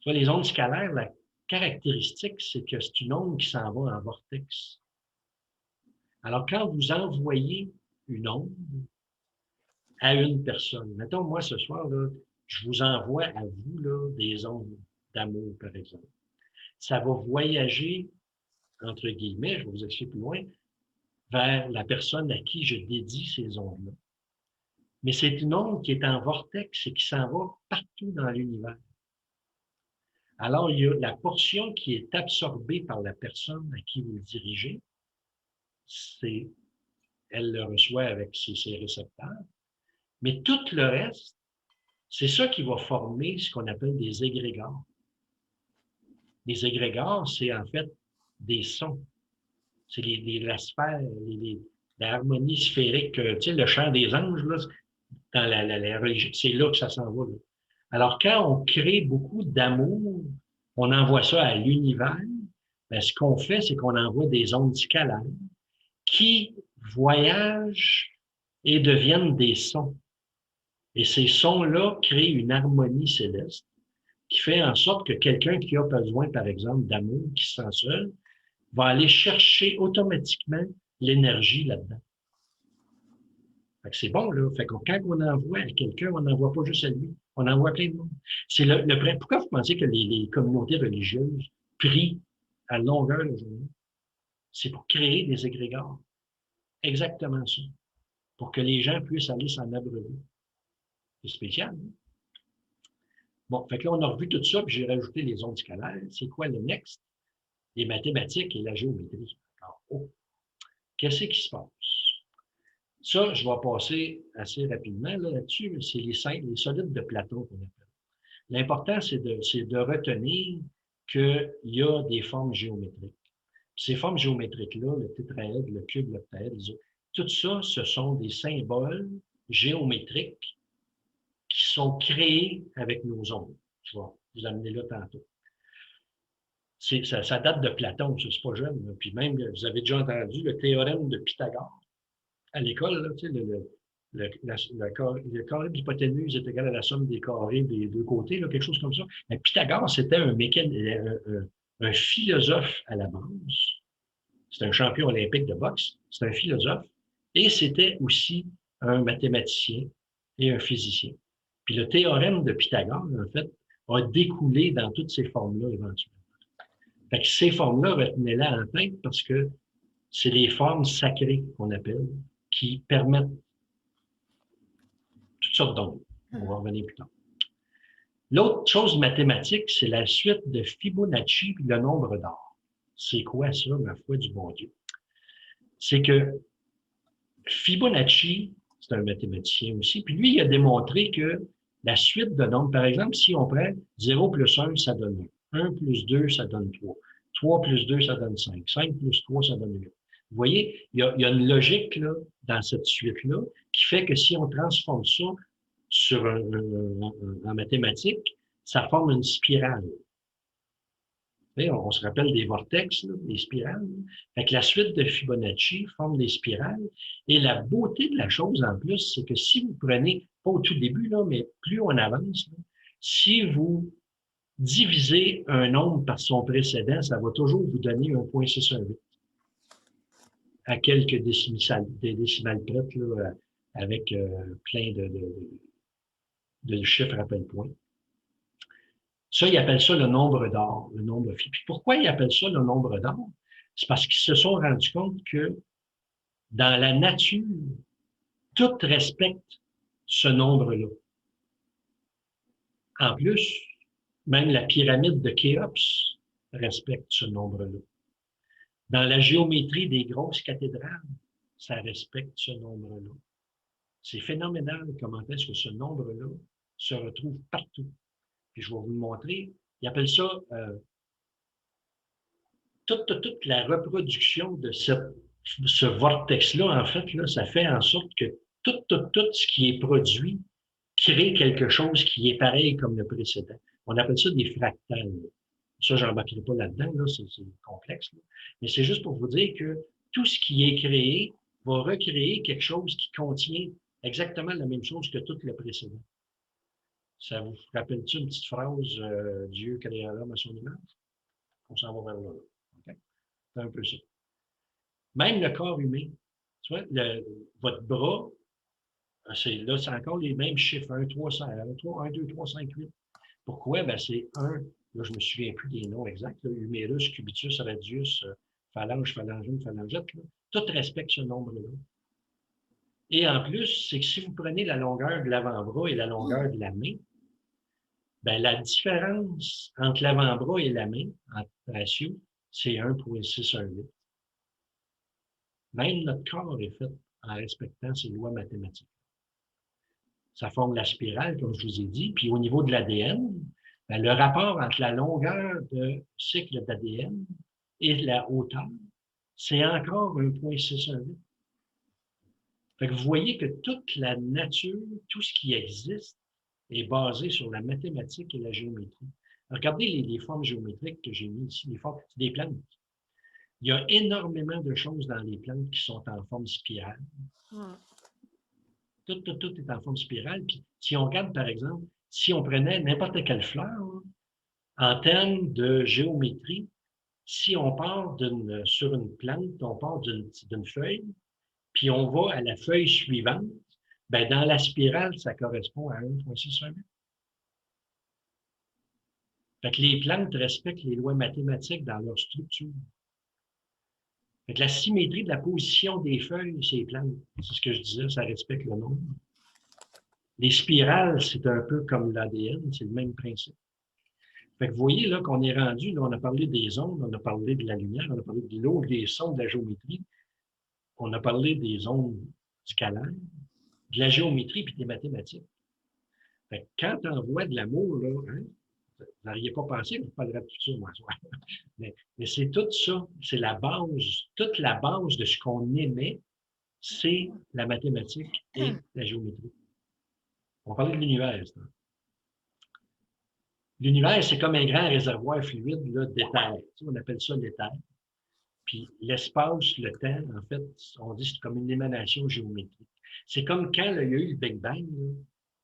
Speaker 1: Sur les ondes scalaires, la caractéristique, c'est que c'est une onde qui s'en va en vortex. Alors, quand vous envoyez une onde à une personne, mettons, moi, ce soir, là, je vous envoie à vous là, des ondes d'amour, par exemple. Ça va voyager, entre guillemets, je vais vous expliquer plus loin, vers la personne à qui je dédie ces ondes-là. Mais c'est une onde qui est en vortex et qui s'en va partout dans l'univers. Alors, il y a la portion qui est absorbée par la personne à qui vous le dirigez, elle le reçoit avec ses récepteurs, mais tout le reste, c'est ça qui va former ce qu'on appelle des égrégores. Les égrégores, c'est en fait des sons. C'est la sphère, l'harmonie sphérique, tu sais, le chant des anges, là, dans la religion. C'est là que ça s'en va. Là. Alors, quand on crée beaucoup d'amour, on envoie ça à l'univers, ben, ce qu'on fait, c'est qu'on envoie des ondes scalaires qui voyagent et deviennent des sons. Et ces sons-là créent une harmonie céleste qui fait en sorte que quelqu'un qui a besoin, par exemple, d'amour, qui se sent seul, va aller chercher automatiquement l'énergie là-dedans. Fait que c'est bon, là. Fait que quand on envoie à quelqu'un, on n'envoie pas juste à lui. On envoie à plein de monde. C'est pourquoi vous pensez que les communautés religieuses prient à longueur de journée? C'est pour créer des égrégores. Exactement ça. Pour que les gens puissent aller s'en abreuver. C'est spécial, hein? Bon, fait que là, on a revu tout ça, puis j'ai rajouté les ondes scalaires. C'est quoi le next? Les mathématiques et la géométrie. Alors, oh, qu'est-ce qui se passe? Ça, je vais passer assez rapidement là-dessus. C'est les solides de Platon qu'on appelle. L'important, c'est de retenir qu'il y a des formes géométriques. Ces formes géométriques-là, le tétraèdre, le cube, l'octaèdre, tout ça, ce sont des symboles géométriques qui sont créés avec nos ondes. Je vais vous amener là tantôt. Ça date de Platon, ça, c'est pas jeune. Là. Puis même, vous avez déjà entendu le théorème de Pythagore. À l'école, là, tu sais, le carré de l'hypoténuse est égal à la somme des carrés des deux côtés, là, quelque chose comme ça. Mais Pythagore, c'était un philosophe à la base. C'était un champion olympique de boxe. C'était un philosophe. Et c'était aussi un mathématicien et un physicien. Puis le théorème de Pythagore, en fait, a découlé dans toutes ces formes-là éventuellement. Fait que ces formes-là, retenez-les en tête parce que c'est les formes sacrées qu'on appelle, qui permettent toutes sortes d'ondes. On va revenir plus tard. L'autre chose mathématique, c'est la suite de Fibonacci puis le nombre d'or. C'est quoi ça, ma foi du bon Dieu? C'est que Fibonacci, c'est un mathématicien aussi, puis lui, il a démontré que la suite de nombres, par exemple, si on prend 0 plus 1, ça donne 1. 1 plus 2, ça donne 3. 3 plus 2, ça donne 5. 5 plus 3, ça donne 8. Vous voyez, il y a une logique là, dans cette suite-là qui fait que si on transforme ça en mathématiques, ça forme une spirale. On se rappelle des vortex, là, des spirales. Fait que la suite de Fibonacci forme des spirales. Et la beauté de la chose, en plus, c'est que si vous prenez, pas au tout début, là, mais plus on avance, là, si vous divisez un nombre par son précédent, ça va toujours vous donner 1,618 à quelques décimales près, là, avec plein de chiffres à peine point. Ça, ils appellent ça le nombre d'or, le nombre phi. Puis pourquoi ils appellent ça le nombre d'or? C'est parce qu'ils se sont rendus compte que dans la nature, tout respecte ce nombre-là. En plus, même la pyramide de Khéops respecte ce nombre-là. Dans la géométrie des grosses cathédrales, ça respecte ce nombre-là. C'est phénoménal comment est-ce que ce nombre-là se retrouve partout. Puis je vais vous le montrer. Ils appellent ça toute la reproduction de ce vortex-là, en fait, là, ça fait en sorte que tout ce qui est produit crée quelque chose qui est pareil comme le précédent. On appelle ça des fractales. Ça, je n'embarquerai pas là-dedans, là, c'est complexe. Là. Mais c'est juste pour vous dire que tout ce qui est créé va recréer quelque chose qui contient exactement la même chose que tout le précédent. Ça vous rappelle-tu une petite phrase « Dieu créa l'homme à son image » ? On s'en va vers là. Okay? C'est un peu ça. Même le corps humain. Tu vois, votre bras, c'est encore les mêmes chiffres. 1, 3, 5, 1, 2, 3, 5, 8. Pourquoi? Ben, c'est 1, là, je ne me souviens plus des noms exacts, là, humérus, cubitus, radius, phalange, phalangine, phalangette. Là. Tout respecte ce nombre-là. Et en plus, c'est que si vous prenez la longueur de l'avant-bras et la longueur de la main, ben, la différence entre l'avant-bras et la main, en ratio, c'est 1,618. Même notre corps est fait en respectant ces lois mathématiques. Ça forme la spirale, comme je vous ai dit. Puis au niveau de l'ADN, ben, le rapport entre la longueur de cycle d'ADN et la hauteur, c'est encore 1,618. Fait que vous voyez que toute la nature, tout ce qui existe, est basé sur la mathématique et la géométrie. Regardez les formes géométriques que j'ai mis ici, les formes des plantes. Il y a énormément de choses dans les plantes qui sont en forme spirale. Tout est en forme spirale. Puis si on regarde, par exemple, si on prenait n'importe quelle fleur, en termes de géométrie, si on part sur une plante, on part d'une feuille, puis on va à la feuille suivante, ben dans la spirale, ça correspond à 1,6 mètre. Fait que les plantes respectent les lois mathématiques dans leur structure. Fait que la symétrie de la position des feuilles, c'est les plantes. C'est ce que je disais, ça respecte le nombre. Les spirales, c'est un peu comme l'ADN, c'est le même principe. Fait que vous voyez là qu'on est rendu, là, on a parlé des ondes, on a parlé de la lumière, on a parlé de l'eau, des sons, de la géométrie, on a parlé des ondes scalaires, de la géométrie puis des mathématiques. Fait que quand on voit de l'amour, là, hein, vous n'auriez pas pensé, mais je parlerai de tout ça, moi, mais c'est tout ça, c'est la base, toute la base de ce qu'on aimait, c'est la mathématique et la géométrie. On parlait de l'univers. L'univers, c'est comme un grand réservoir fluide d'éther. Tu sais, on appelle ça l'éther. Puis l'espace, le temps, en fait, on dit que c'est comme une émanation géométrique. C'est comme quand là, il y a eu le Big Bang, là,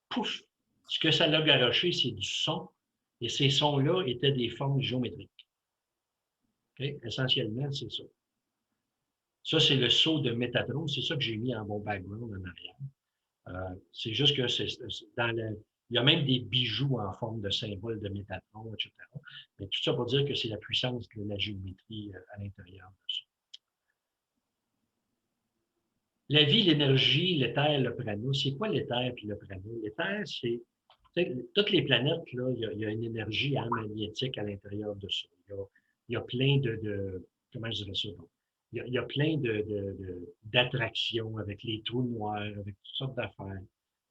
Speaker 1: pouf, ce que ça l'a garoché, c'est du son. Et ces sons-là étaient des formes géométriques. Okay? Essentiellement, c'est ça. Ça, c'est le saut de Métatron. C'est ça que j'ai mis en mon background en arrière. C'est juste que il y a même des bijoux en forme de symbole de Métatron, etc. Mais tout ça pour dire que c'est la puissance de la géométrie à l'intérieur de ça. La vie, l'énergie, l'éther, le prana. C'est quoi l'éther et le prana? L'éther, c'est toutes les planètes, là, il y a une énergie magnétique à l'intérieur de ça. Il y a plein comment je dirais ça? Il y a plein d'attractions avec les trous noirs, avec toutes sortes d'affaires.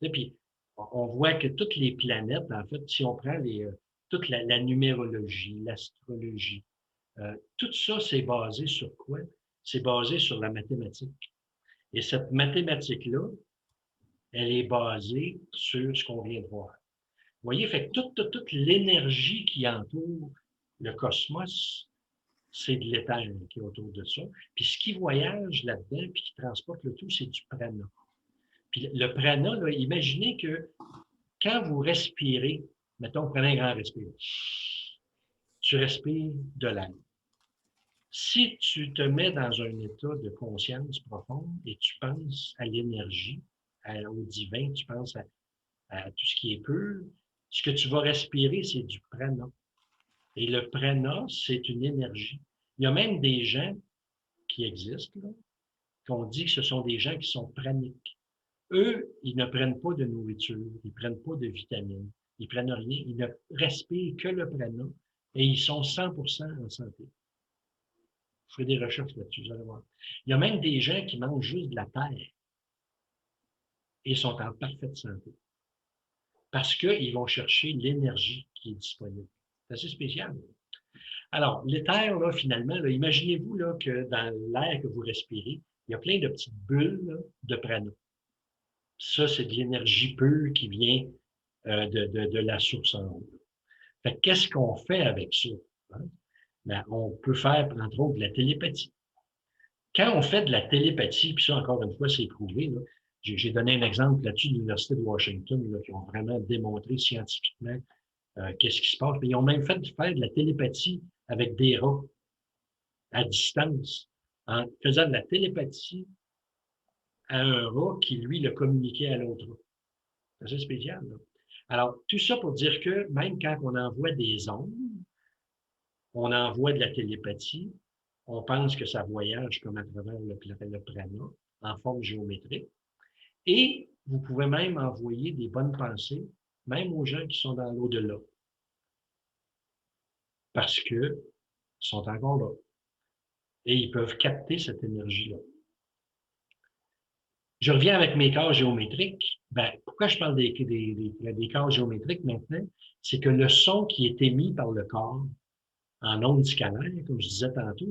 Speaker 1: Et puis, on voit que toutes les planètes, en fait, si on prend toute la numérologie, l'astrologie, tout ça, c'est basé sur quoi? C'est basé sur la mathématique. Et cette mathématique-là, elle est basée sur ce qu'on vient de voir. Vous voyez, fait que toute l'énergie qui entoure le cosmos, c'est de l'éther qui est autour de ça. Puis ce qui voyage là-dedans, puis qui transporte le tout, c'est du prana. Puis le prana, là, imaginez que quand vous respirez, mettons, prenez un grand respire, tu respires de l'air. Si tu te mets dans un état de conscience profonde et tu penses à l'énergie, au divin, tu penses à tout ce qui est pur, ce que tu vas respirer, c'est du prana. Et le prana, c'est une énergie. Il y a même des gens qui existent, là, qu'on dit que ce sont des gens qui sont praniques. Eux, ils ne prennent pas de nourriture, ils ne prennent pas de vitamines, ils ne prennent rien, ils ne respirent que le prana et ils sont 100% en santé. Je ferai des recherches là-dessus, vous allez voir. Il y a même des gens qui mangent juste de la terre et sont en parfaite santé. Parce qu'ils vont chercher l'énergie qui est disponible. C'est assez spécial. Alors, l'éther, là, finalement, là, imaginez-vous là, que dans l'air que vous respirez, il y a plein de petites bulles là, de prana. Ça, c'est de l'énergie pure qui vient de la source en haut. Fait que qu'est-ce qu'on fait avec ça? Hein? Ben, on peut faire, entre autres, de la télépathie. Quand on fait de la télépathie, puis ça, encore une fois, c'est prouvé, là, j'ai donné un exemple là-dessus de l'Université de Washington, là, qui ont vraiment démontré scientifiquement qu'est-ce qui se passe. Puis ils ont même fait faire de la télépathie avec des rats à distance, en faisant de la télépathie à un rat qui, lui, le communiquait à l'autre rat. C'est assez spécial, là. Alors, tout ça pour dire que même quand on envoie des ondes, on envoie de la télépathie, on pense que ça voyage comme à travers le prana en forme géométrique. Et vous pouvez même envoyer des bonnes pensées, même aux gens qui sont dans l'au-delà. Parce qu'ils sont encore là. Et ils peuvent capter cette énergie-là. Je reviens avec mes corps géométriques. Ben, pourquoi je parle des corps géométriques maintenant? C'est que le son qui est émis par le corps en ondes scalaires, comme je disais tantôt,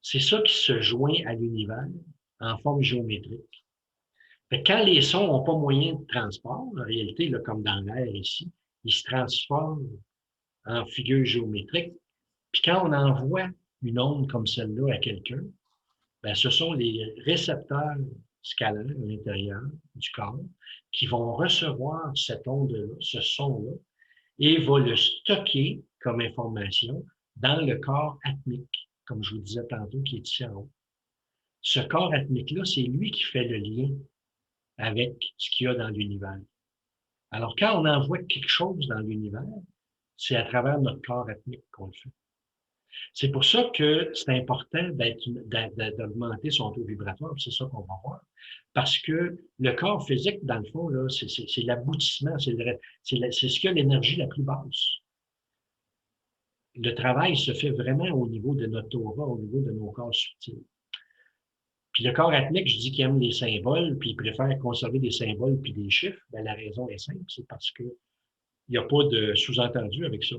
Speaker 1: c'est ça qui se joint à l'univers en forme géométrique. Fait que quand les sons n'ont pas moyen de transport, en réalité, là, comme dans l'air ici, ils se transforment en figures géométriques. Puis quand on envoie une onde comme celle-là à quelqu'un, ben, ce sont les récepteurs scalaires à l'intérieur du corps qui vont recevoir cette onde-là, ce son-là, et va le stocker comme information dans le corps atmique, comme je vous disais tantôt, qui est ici en haut. Ce corps atmique-là, c'est lui qui fait le lien avec ce qu'il y a dans l'univers. Alors, quand on envoie quelque chose dans l'univers, c'est à travers notre corps atmique qu'on le fait. C'est pour ça que c'est important d'augmenter son taux vibratoire, c'est ça qu'on va voir. Parce que le corps physique, dans le fond, là, c'est l'aboutissement, c'est ce qui a l'énergie la plus basse. Le travail se fait vraiment au niveau de notre aura, au niveau de nos corps subtils. Puis le corps atmique, je dis qu'il aime les symboles, puis il préfère conserver des symboles puis des chiffres. Bien, la raison est simple, c'est parce que il n'y a pas de sous-entendu avec ça.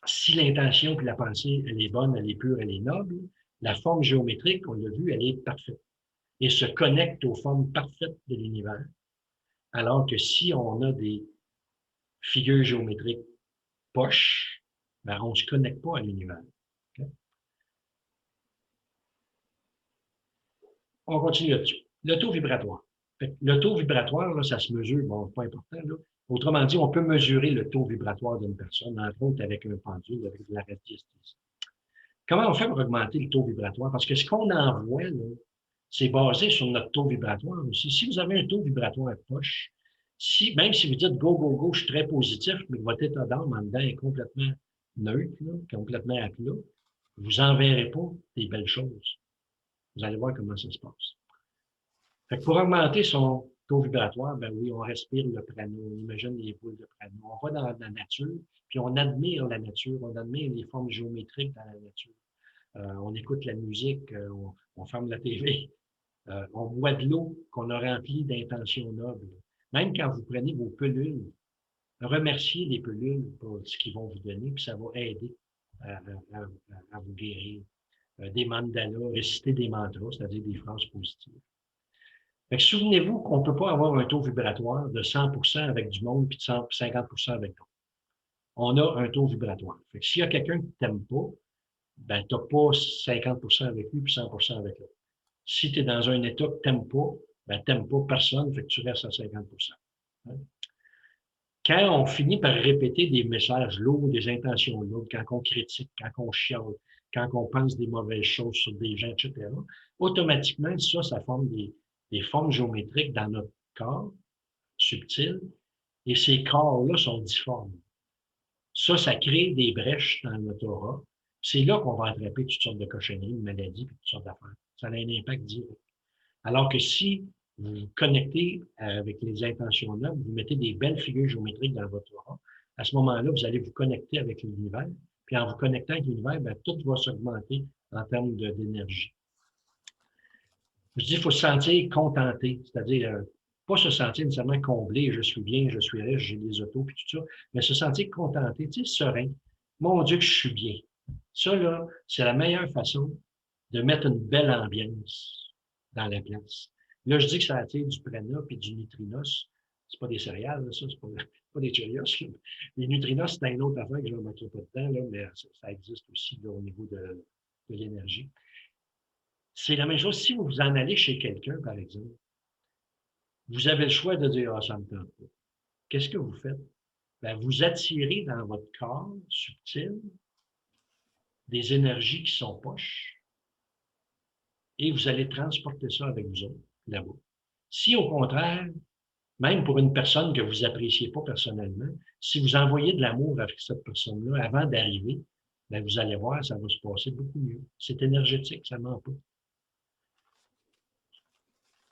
Speaker 1: Si l'intention puis la pensée, elle est bonne, elle est pure, elle est noble, la forme géométrique, on l'a vu, elle est parfaite et se connecte aux formes parfaites de l'univers. Alors que si on a des figures géométriques poches, ben on ne se connecte pas à l'univers. Okay? On continue là-dessus. Le taux vibratoire. Le taux vibratoire, là, ça se mesure, bon, pas important, là. Autrement dit, on peut mesurer le taux vibratoire d'une personne, entre autres avec un pendule, avec de la radiesthésie. Comment on fait pour augmenter le taux vibratoire? Parce que ce qu'on envoie, là, c'est basé sur notre taux vibratoire aussi. Si vous avez un taux vibratoire proche, même si vous dites go, go, go, je suis très positif, mais que votre état d'âme en dedans est complètement neutre, là, complètement à plat, vous n'enverrez pas des belles choses. Vous allez voir comment ça se passe. Fait que pour augmenter son taux vibratoire, ben oui, on respire le prano, on imagine les boules de prano. On va dans la nature, puis on admire la nature, on admire les formes géométriques dans la nature. On écoute la musique, on ferme la TV, on boit de l'eau qu'on a remplie d'intentions nobles. Même quand vous prenez vos pilules, remerciez les pilules pour ce qu'ils vont vous donner, puis ça va aider à vous guérir. Des mandalas, réciter des mantras, c'est-à-dire des phrases positives. Fait que souvenez-vous qu'on ne peut pas avoir un taux vibratoire de 100% avec du monde puis de 50% avec d'autres. On a un taux vibratoire. Fait que s'il y a quelqu'un qui ne t'aime pas, ben, tu n'as pas 50% avec lui puis 100% avec l'autre. Si tu es dans un état que tu n'aimes pas, ben, tu n'aimes pas personne, fait que tu restes à 50%. Hein? Quand on finit par répéter des messages lourds, des intentions lourdes, quand on critique, quand on chiale, quand on pense des mauvaises choses sur des gens, etc., automatiquement, ça forme des formes géométriques dans notre corps subtil, et ces corps-là sont difformes. Ça crée des brèches dans notre aura. C'est là qu'on va attraper toutes sortes de cochonneries, de maladies, et toutes sortes d'affaires. Ça a un impact direct. Alors que si vous vous connectez avec les intentions là, vous mettez des belles figures géométriques dans votre aura, à ce moment-là, vous allez vous connecter avec l'univers. Puis en vous connectant avec l'univers, ben, tout va s'augmenter en termes d'énergie. Je dis, il faut se sentir contenté, c'est-à-dire pas se sentir nécessairement comblé, je suis bien, je suis riche, j'ai des autos, puis tout ça, mais se sentir contenté, tu sais, serein. Mon Dieu, que je suis bien. Ça, là, c'est la meilleure façon de mettre une belle ambiance dans la place. Là, je dis que ça attire du prana puis du nutrinos. C'est pas des céréales, là, ça, c'est pas des Cheerios. Là. Les nutrinos, c'est une autre affaire que je ne manquerai pas de temps, là, mais ça existe aussi là, au niveau de l'énergie. C'est la même chose si vous vous en allez chez quelqu'un, par exemple. Vous avez le choix de dire « Ah, ça me tente pas ». Qu'est-ce que vous faites? Ben, vous attirez dans votre corps subtil des énergies qui sont poches et vous allez transporter ça avec vous autres, là-bas. Si, au contraire, même pour une personne que vous appréciez pas personnellement, si vous envoyez de l'amour avec cette personne-là avant d'arriver, ben, vous allez voir, ça va se passer beaucoup mieux. C'est énergétique, ça ne ment pas.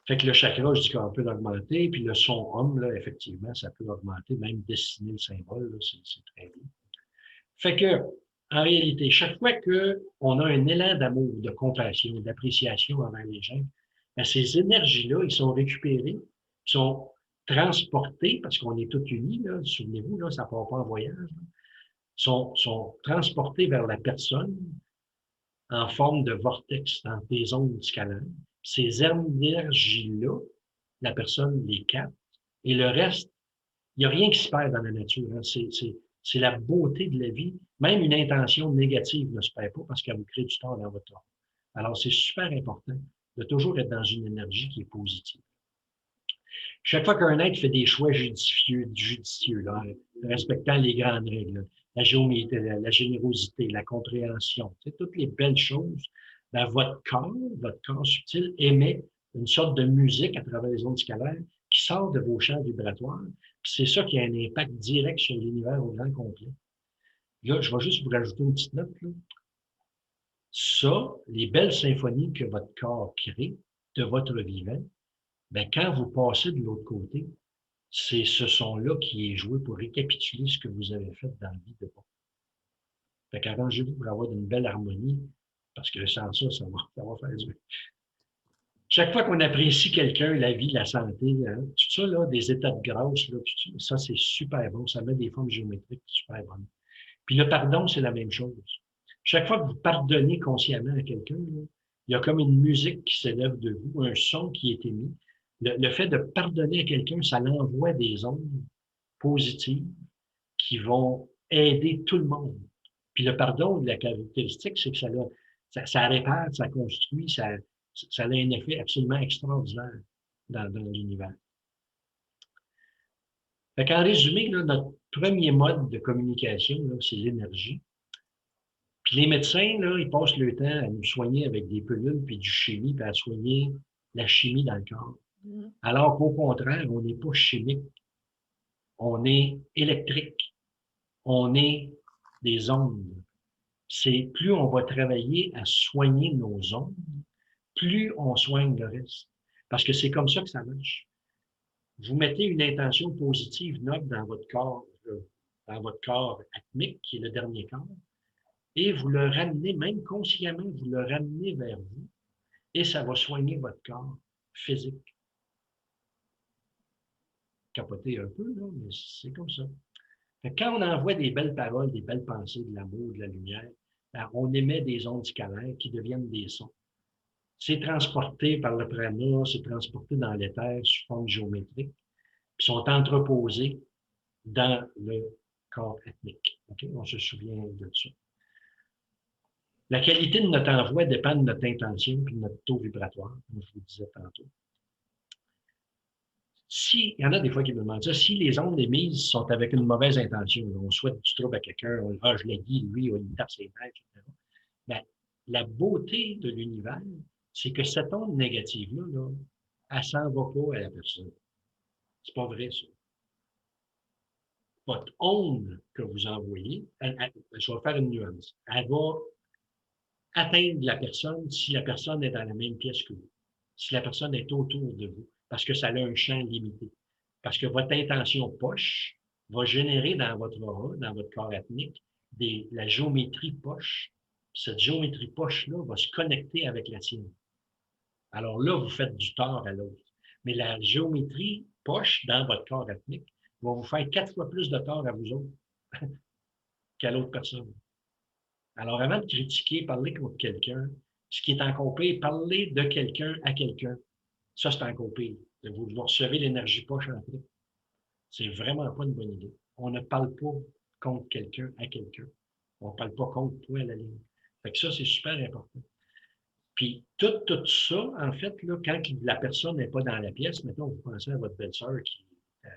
Speaker 1: Fait que le chakra, je dis qu'on peut l'augmenter, puis le son homme, là, effectivement, ça peut augmenter, même dessiner le symbole, c'est très bien. Fait que, en réalité, chaque fois qu'on a un élan d'amour, de compassion, d'appréciation envers les gens, ben, ces énergies-là, ils sont récupérées, sont transportés, parce qu'on est tous unis, là, souvenez-vous, là, ça ne part pas en voyage, là, sont transportés vers la personne en forme de vortex dans des ondes scalaires. Ces énergies-là la personne les capte, et le reste, il n'y a rien qui se perd dans la nature. Hein. C'est la beauté de la vie. Même une intention négative ne se perd pas parce qu'elle vous crée du tort dans votre corps. Alors, c'est super important de toujours être dans une énergie qui est positive. Chaque fois qu'un être fait des choix judicieux là, respectant les grandes règles, la géométrie, la générosité, la compréhension, toutes les belles choses, ben, votre corps subtil émet une sorte de musique à travers les ondes scalaires qui sort de vos champs vibratoires. C'est ça qui a un impact direct sur l'univers au grand complet. Là, je vais juste vous rajouter une petite note. Là. Ça, les belles symphonies que votre corps crée de votre vivant, ben, quand vous passez de l'autre côté, c'est ce son-là qui est joué pour récapituler ce que vous avez fait dans la vie de bon. Fait qu'arrangez-vous pour avoir une belle harmonie, parce que sans ça, ça va faire du bien. Chaque fois qu'on apprécie quelqu'un, la vie, la santé, hein, tout ça, là, des états de grâce, là, ça, c'est super bon. Ça met des formes géométriques super bonnes. Puis le pardon, c'est la même chose. Chaque fois que vous pardonnez consciemment à quelqu'un, il y a comme une musique qui s'élève de vous, un son qui est émis. Le fait de pardonner à quelqu'un, ça l'envoie des ondes positives qui vont aider tout le monde. Puis le pardon, la caractéristique, c'est que ça répare, ça construit, ça a un effet absolument extraordinaire dans l'univers. Fait qu'en résumé, là, notre premier mode de communication, c'est l'énergie. Puis les médecins, là, ils passent le temps à nous soigner avec des pilules, puis du chimie, puis à soigner la chimie dans le corps. Alors qu'au contraire, on n'est pas chimique, on est électrique, on est des ondes. C'est plus on va travailler à soigner nos ondes, plus on soigne le reste. Parce que c'est comme ça que ça marche. Vous mettez une intention positive noble dans votre corps atmique, qui est le dernier corps, et vous le ramenez, même consciemment, vous le ramenez vers vous, et ça va soigner votre corps physique. Capoter un peu, là, mais c'est comme ça. Quand on envoie des belles paroles, des belles pensées, de l'amour, de la lumière, ben, on émet des ondes scalaires qui deviennent des sons. C'est transporté par le prana, c'est transporté dans l'éther sous forme géométrique, puis sont entreposés dans le corps ethnique. Okay? On se souvient de ça. La qualité de notre envoi dépend de notre intention et de notre taux vibratoire, comme je vous disais tantôt. Il y en a des fois qui me demandent ça, si les ondes émises sont avec une mauvaise intention, on souhaite du trouble à quelqu'un, je l'ai dit, lui, il me tape ses nerfs, etc. Ben, la beauté de l'univers, c'est que cette onde négative-là, là, elle ne s'en va pas à la personne. C'est pas vrai, ça. Votre onde que vous envoyez, je vais faire une nuance, elle va atteindre la personne si la personne est dans la même pièce que vous, si la personne est autour de vous, parce que ça a un champ limité. Parce que votre intention poche va générer dans votre aura, dans votre corps ethnique, la géométrie poche. Cette géométrie poche-là va se connecter avec la sienne. Alors là, vous faites du tort à l'autre. Mais la géométrie poche dans votre corps ethnique va vous faire 4 fois plus de tort à vous autres qu'à l'autre personne. Alors, avant de critiquer, parler contre quelqu'un, ce qui est encore pire, parler de quelqu'un à quelqu'un, ça, c'est encore pire. Vous recevez l'énergie poche en fait. C'est vraiment pas une bonne idée. On ne parle pas contre quelqu'un à quelqu'un. On ne parle pas contre toi à la ligne. Fait que ça, c'est super important. Puis, tout ça, en fait, là, quand la personne n'est pas dans la pièce, mettons, vous pensez à votre belle-sœur qui est à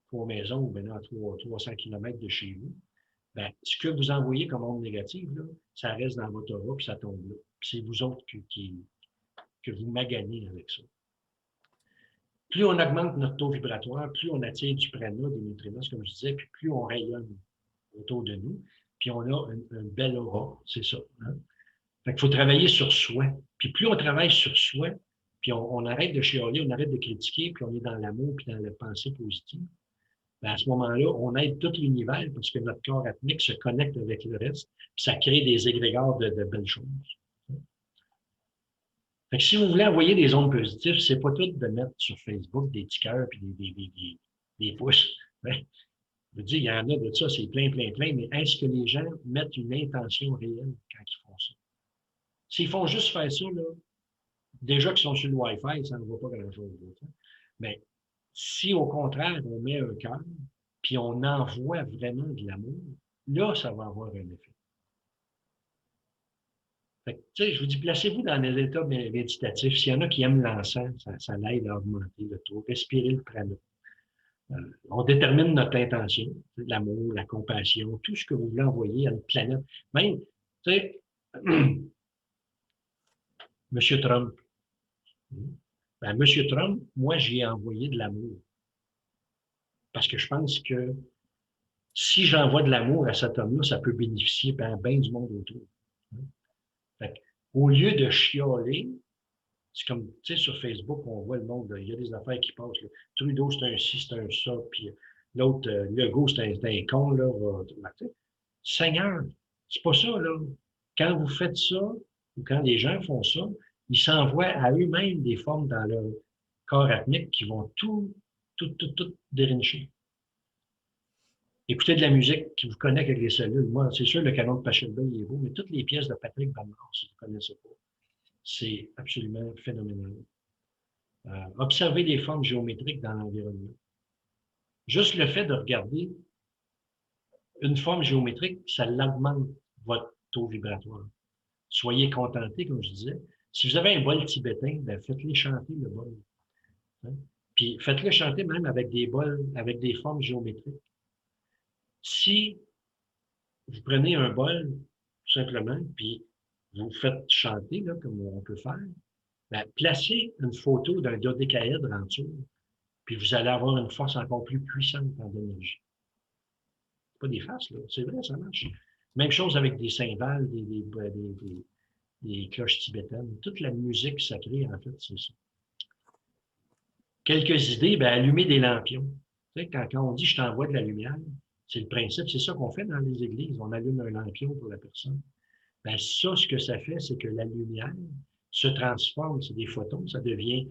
Speaker 1: 3 maisons ou maintenant à 300 km de chez vous, ben, ce que vous envoyez comme onde négative, là, ça reste dans votre aura, puis ça tombe là. Puis c'est vous autres que vous maganez avec ça. Plus on augmente notre taux vibratoire, plus on attire du prana, des nutriments, comme je disais, puis plus on rayonne autour de nous, puis on a une belle aura, c'est ça. Hein? Fait qu'il faut travailler sur soi. Puis plus on travaille sur soi, puis on arrête de chialer, on arrête de critiquer, puis on est dans l'amour, puis dans la pensée positive, ben à ce moment-là, on aide tout l'univers parce que notre corps ethnique se connecte avec le reste, puis ça crée des égrégores de belles choses. Fait que si vous voulez envoyer des ondes positives, c'est pas tout de mettre sur Facebook des petits cœurs puis des pouces. Ben, je vous dis, il y en a de ça, c'est plein, plein, plein, mais est-ce que les gens mettent une intention réelle quand ils font ça? S'ils font juste faire ça, là, Déjà qu'ils sont sur le Wi-Fi, ça ne vaut pas grand-chose. Mais si au contraire, on met un cœur, puis on envoie vraiment de l'amour, là, ça va avoir un effet. Fait que, je vous dis, placez-vous dans les états méditatifs. S'il y en a qui aiment l'encens, ça l'aide à augmenter le taux. Respirez le prana. On détermine notre intention, l'amour, la compassion, tout ce que vous voulez envoyer à une planète. Même, tu sais, M. Trump. Ben, M. Trump, moi, j'y ai envoyé de l'amour. Parce que je pense que si j'envoie de l'amour à cet homme-là, ça peut bénéficier bien du monde autour. Fait que, au lieu de chialer, c'est comme, tu sais, sur Facebook, on voit le monde, il y a des affaires qui passent. Là. Trudeau, c'est un ci, c'est un ça, puis l'autre, Legault, c'est un con, là. Seigneur, c'est pas ça, là. Quand vous faites ça, ou quand les gens font ça, ils s'envoient à eux-mêmes des formes dans leur corps ethnique qui vont tout dérincher. Écoutez de la musique qui vous connecte avec les cellules. Moi, c'est sûr, le canon de Pachelbel, il est beau, mais toutes les pièces de Patrick Van Mars, si vous ne connaissez pas, c'est absolument phénoménal. Observez les formes géométriques dans l'environnement. Juste le fait de regarder une forme géométrique, ça l'augmente votre taux vibratoire. Soyez contentés, comme je disais. Si vous avez un bol tibétain, ben faites-les chanter le bol. Hein? Puis faites-le chanter même avec des bols, avec des formes géométriques. Si vous prenez un bol, tout simplement, puis vous faites chanter, là, comme on peut faire, ben, placez une photo d'un dodécaèdre en dessous, puis vous allez avoir une force encore plus puissante en énergie. C'est pas des faces, là. C'est vrai, ça marche. Même chose avec des cymbales, des cloches tibétaines. Toute la musique sacrée, en fait, c'est ça. Quelques idées, ben, allumer des lampions. Tu sais, quand on dit « je t'envoie de la lumière », c'est le principe, c'est ça qu'on fait dans les églises. On allume un lampion pour la personne. Ben, ça, ce que ça fait, c'est que la lumière se transforme, c'est des photons, ça devient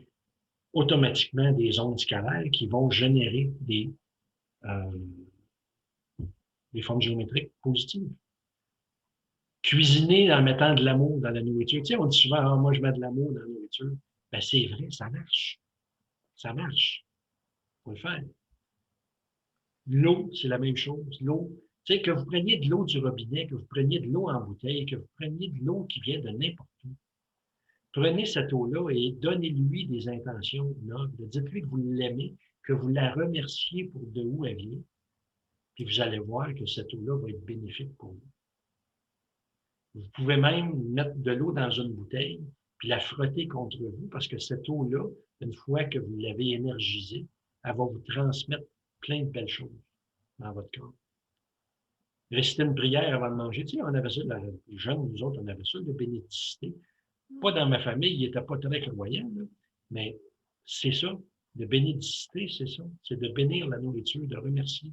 Speaker 1: automatiquement des ondes scalaires qui vont générer des formes géométriques positives. Cuisiner en mettant de l'amour dans la nourriture. Tu sais, on dit souvent, ah, moi, je mets de l'amour dans la nourriture. Ben, c'est vrai, ça marche. Ça marche. Il faut le faire. L'eau, c'est la même chose. L'eau, tu sais, que vous preniez de l'eau du robinet, que vous preniez de l'eau en bouteille, que vous preniez de l'eau qui vient de n'importe où. Prenez cette eau-là et donnez-lui des intentions nobles. Dites-lui que vous l'aimez, que vous la remerciez pour de où elle vient. Puis vous allez voir que cette eau-là va être bénéfique pour vous. Vous pouvez même mettre de l'eau dans une bouteille, puis la frotter contre vous, parce que cette eau-là, une fois que vous l'avez énergisée, elle va vous transmettre plein de belles choses dans votre corps. Réciter une prière avant de manger. Tu sais, on avait ça, les jeunes, nous autres, on avait ça, de bénédicité. Pas dans ma famille, il n'était pas très croyant, là, mais c'est ça. De bénédicité, c'est ça. C'est de bénir la nourriture, de remercier.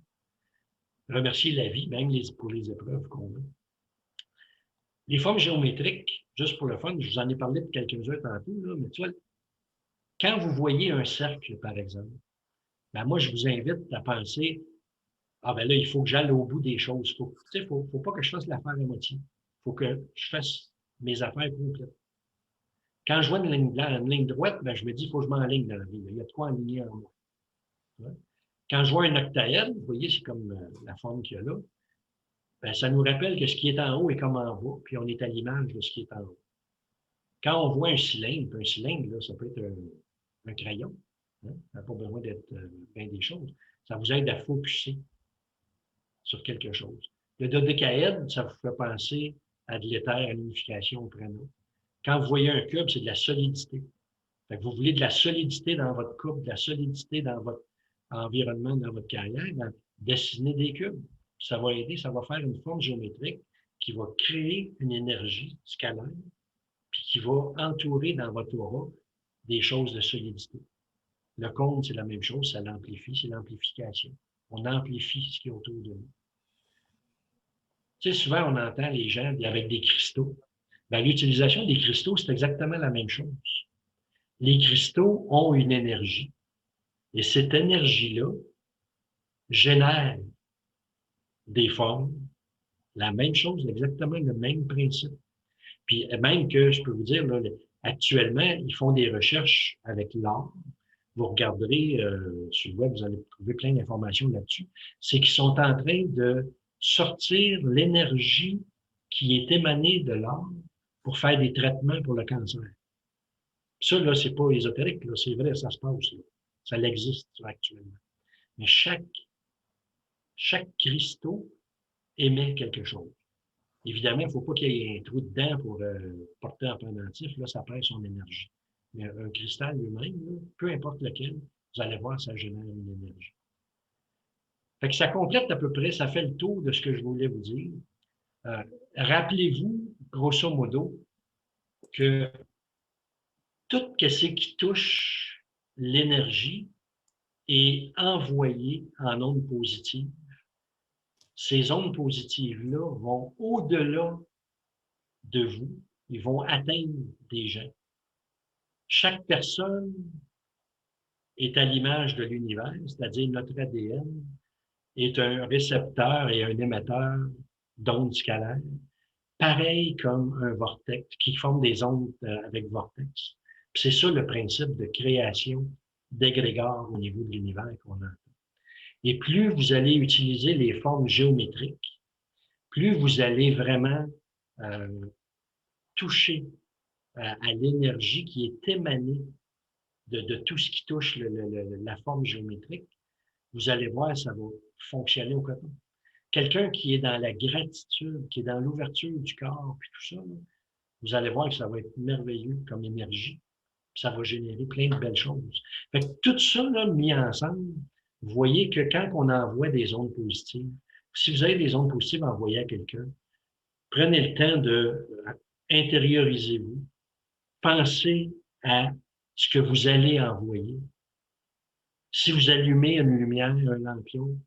Speaker 1: Remercier la vie, même pour les épreuves qu'on a. Les formes géométriques, juste pour le fun, je vous en ai parlé de quelques-uns tantôt, là, mais tu vois, quand vous voyez un cercle, par exemple, ben moi, je vous invite à penser, ah ben là, il faut que j'aille au bout des choses. Tu sais, faut pas que je fasse l'affaire à moitié. Il faut que je fasse mes affaires complètes. Quand je vois une ligne droite, ben, je me dis, il faut que je m'enligne dans la vie. Il y a de quoi enligner en moi. Ouais. Quand je vois un octaèdre, vous voyez, c'est comme la forme qu'il y a là, ben, ça nous rappelle que ce qui est en haut est comme en bas, puis on est à l'image de ce qui est en haut. Quand on voit un cylindre, là, ça peut être un crayon, hein? Ça n'a pas besoin d'être bien des choses. Ça vous aide à focuser sur quelque chose. Le dodécaèdre, ça vous fait penser à de l'éther, à l'unification au prana. Quand vous voyez un cube, c'est de la solidité. Fait que vous voulez de la solidité dans votre couple, de la solidité dans votre environnement, dans votre carrière, ben, dessinez des cubes. Ça va aider, ça va faire une forme géométrique qui va créer une énergie scalaire, puis qui va entourer dans votre aura des choses de solidité. Le cône, c'est la même chose, ça l'amplifie, c'est l'amplification. On amplifie ce qui est autour de nous. Tu sais, souvent, on entend les gens avec des cristaux. Ben, l'utilisation des cristaux, c'est exactement la même chose. Les cristaux ont une énergie. Et cette énergie-là génère des formes. La même chose, exactement le même principe. Puis même que, je peux vous dire, là, Actuellement, ils font des recherches avec l'or. Vous regarderez sur le web, vous allez trouver plein d'informations là-dessus. C'est qu'ils sont en train de sortir l'énergie qui est émanée de l'or pour faire des traitements pour le cancer. Ça, là, c'est pas ésotérique, là, c'est vrai, ça se passe, là. Ça existe actuellement. Mais chaque cristaux émet quelque chose. Évidemment, il ne faut pas qu'il y ait un trou dedans pour porter un pendentif, là, ça perd son énergie. Mais un cristal lui-même, là, peu importe lequel, vous allez voir, ça génère une énergie. Fait que ça complète à peu près, ça fait le tour de ce que je voulais vous dire. Rappelez-vous, grosso modo, que tout ce qui touche l'énergie est envoyé en ondes positives. Ces ondes positives-là vont au-delà de vous, ils vont atteindre des gens. Chaque personne est à l'image de l'univers, c'est-à-dire notre ADN est un récepteur et un émetteur d'ondes scalaires, pareil comme un vortex, qui forme des ondes avec vortex. C'est ça le principe de création d'égrégores au niveau de l'univers qu'on entend. Et plus vous allez utiliser les formes géométriques, plus vous allez vraiment toucher à l'énergie qui est émanée de tout ce qui touche la forme géométrique, vous allez voir, ça va fonctionner au quotidien. Quelqu'un qui est dans la gratitude, qui est dans l'ouverture du corps, puis tout ça, là, vous allez voir que ça va être merveilleux comme énergie, puis ça va générer plein de belles choses. Fait que tout ça, là, mis ensemble, vous voyez que quand on envoie des ondes positives, si vous avez des ondes positives envoyées à quelqu'un, prenez le temps de intériorisez-vous, pensez à ce que vous allez envoyer. Si vous allumez une lumière, un lampion,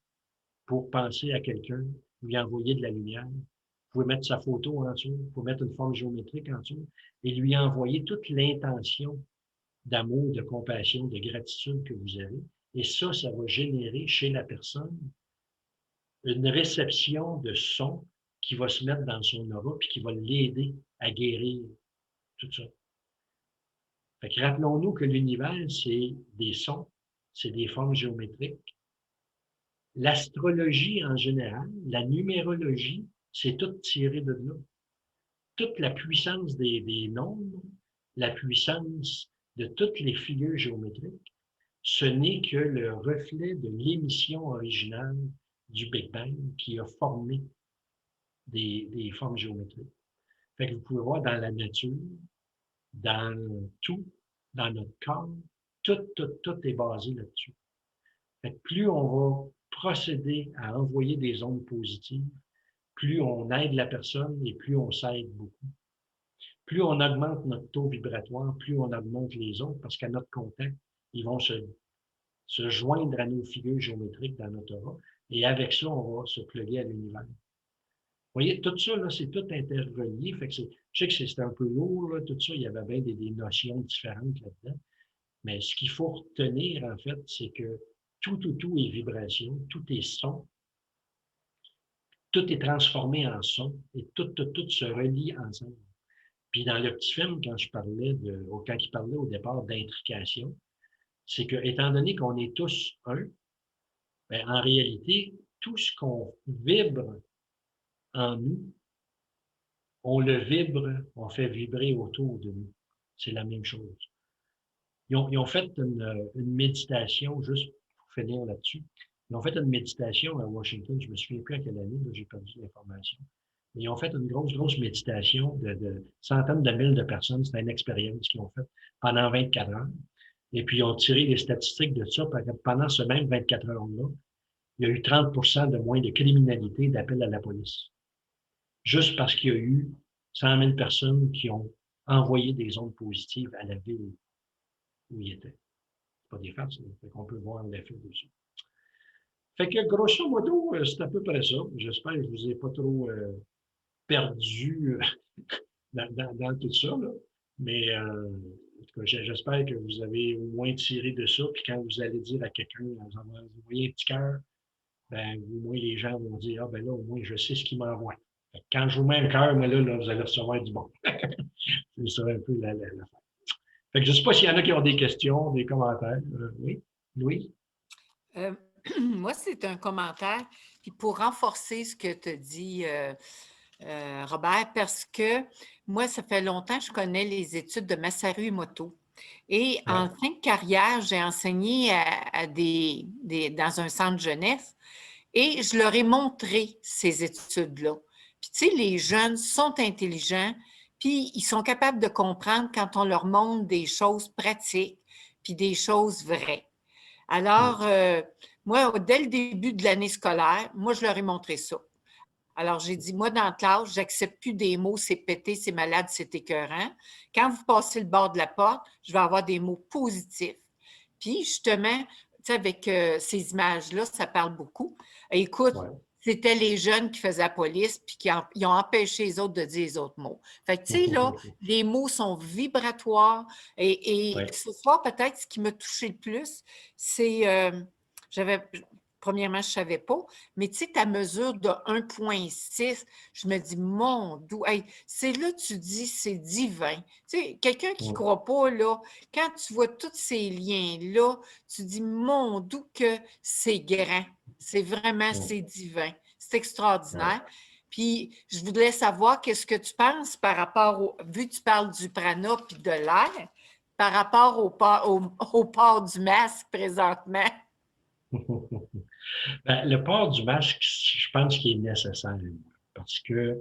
Speaker 1: pour penser à quelqu'un, lui envoyer de la lumière, vous pouvez mettre sa photo en dessous, vous pouvez mettre une forme géométrique en dessous et lui envoyer toute l'intention d'amour, de compassion, de gratitude que vous avez. Et ça va générer chez la personne une réception de son qui va se mettre dans son aura puis qui va l'aider à guérir tout ça. Fait que rappelons-nous que l'univers, c'est des sons, c'est des formes géométriques. L'astrologie en général, la numérologie, c'est tout tiré de là. Toute la puissance des nombres, la puissance de toutes les figures géométriques, ce n'est que le reflet de l'émission originale du Big Bang qui a formé des formes géométriques. Fait que vous pouvez voir dans la nature, dans tout, dans notre corps, tout est basé là-dessus. Fait que plus on va procéder à envoyer des ondes positives, plus on aide la personne et plus on s'aide beaucoup. Plus on augmente notre taux vibratoire, plus on augmente les autres parce qu'à notre contact, ils vont se joindre à nos figures géométriques dans notre aura et avec ça, on va se plugger à l'univers. Vous voyez, tout ça, là, c'est tout interrelié. Fait que je sais que c'était un peu lourd, là, tout ça, il y avait bien des notions différentes là-dedans. Mais ce qu'il faut retenir, en fait, c'est que tout est vibration, tout est son, tout est transformé en son et tout se relie ensemble. Puis dans le petit film, quand il parlait au départ d'intrication, c'est que, étant donné qu'on est tous un, bien, en réalité, tout ce qu'on vibre en nous, on le vibre, on fait vibrer autour de nous. C'est la même chose. Ils ont fait une méditation, juste pour finir là-dessus. Ils ont fait une méditation à Washington, je me souviens plus à quelle année, j'ai perdu l'information. Ils ont fait une grosse méditation de centaines de milliers de personnes. C'était une expérience qu'ils ont faite pendant 24 heures. Et puis, ils ont tiré les statistiques de ça. Pendant ce même 24 heures-là, il y a eu 30% de moins de criminalité d'appel à la police. Juste parce qu'il y a eu 100 000 personnes qui ont envoyé des ondes positives à la ville où ils étaient. C'est pas des farces, fait qu'on peut voir l'effet dessus. Fait que, grosso modo, c'est à peu près ça. J'espère que je vous ai pas trop perdu dans tout ça, là. Mais en tout cas, j'espère que vous avez au moins tiré de ça. Puis quand vous allez dire à quelqu'un, vous voyez un petit cœur, ben, au moins les gens vont dire, ah ben là, au moins je sais ce qu'il m'envoie. Quand je vous mets un cœur, moi là, vous allez recevoir du bon. C'est ça un peu l'affaire. Fait que je ne sais pas s'il y en a qui ont des questions, des commentaires. Oui, Louis?
Speaker 3: Euh, moi, c'est un commentaire, puis pour renforcer ce que tu as dit, Robert, parce que moi, ça fait longtemps que je connais les études de Masaru Emoto. Et en fin de carrière, j'ai enseigné dans un centre jeunesse et je leur ai montré ces études-là. Puis, tu sais, les jeunes sont intelligents, puis ils sont capables de comprendre quand on leur montre des choses pratiques, puis des choses vraies. Alors, moi, dès le début de l'année scolaire, moi, je leur ai montré ça. Alors, j'ai dit, moi, dans la classe, j'accepte plus des mots, c'est pété, c'est malade, c'est écœurant. Quand vous passez le bord de la porte, je vais avoir des mots positifs. Puis, justement, tu sais, avec ces images-là, ça parle beaucoup. Écoute, c'était les jeunes qui faisaient la police puis ils ont empêché les autres de dire les autres mots. Fait que, tu sais, là, les mots sont vibratoires. Et ce soir, peut-être, ce qui m'a touché le plus, c'est... Premièrement, je ne savais pas, mais tu sais, ta mesure de 1,6, je me dis, mon Dieu, hey, c'est là que tu dis, c'est divin. Tu sais, quelqu'un qui ne croit pas, là, quand tu vois tous ces liens-là, tu dis, mon Dieu, que c'est grand. C'est vraiment, c'est divin. C'est extraordinaire. Puis, je voudrais savoir qu'est-ce que tu penses par rapport vu que tu parles du prana puis de l'air, par rapport au port du masque présentement.
Speaker 1: Ben, le port du masque, je pense qu'il est nécessaire parce que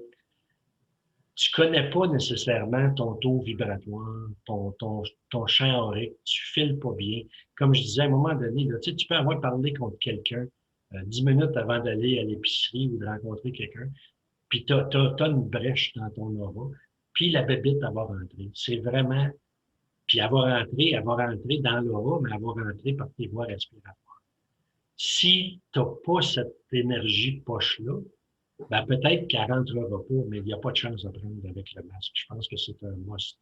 Speaker 1: tu ne connais pas nécessairement ton taux vibratoire, ton champ aurique, tu ne files pas bien. Comme je disais, à un moment donné, là, tu peux avoir parlé contre quelqu'un 10 minutes avant d'aller à l'épicerie ou de rencontrer quelqu'un, puis tu as une brèche dans ton aura, puis la bébite, elle va rentrer. C'est vraiment... Puis elle va rentrer dans l'aura, mais elle va rentrer par tes voies respiratoires. Si tu n'as pas cette énergie poche-là, ben peut-être qu'elle ne rentrera pas, mais il n'y a pas de chance de prendre avec le masque. Je pense que c'est un must.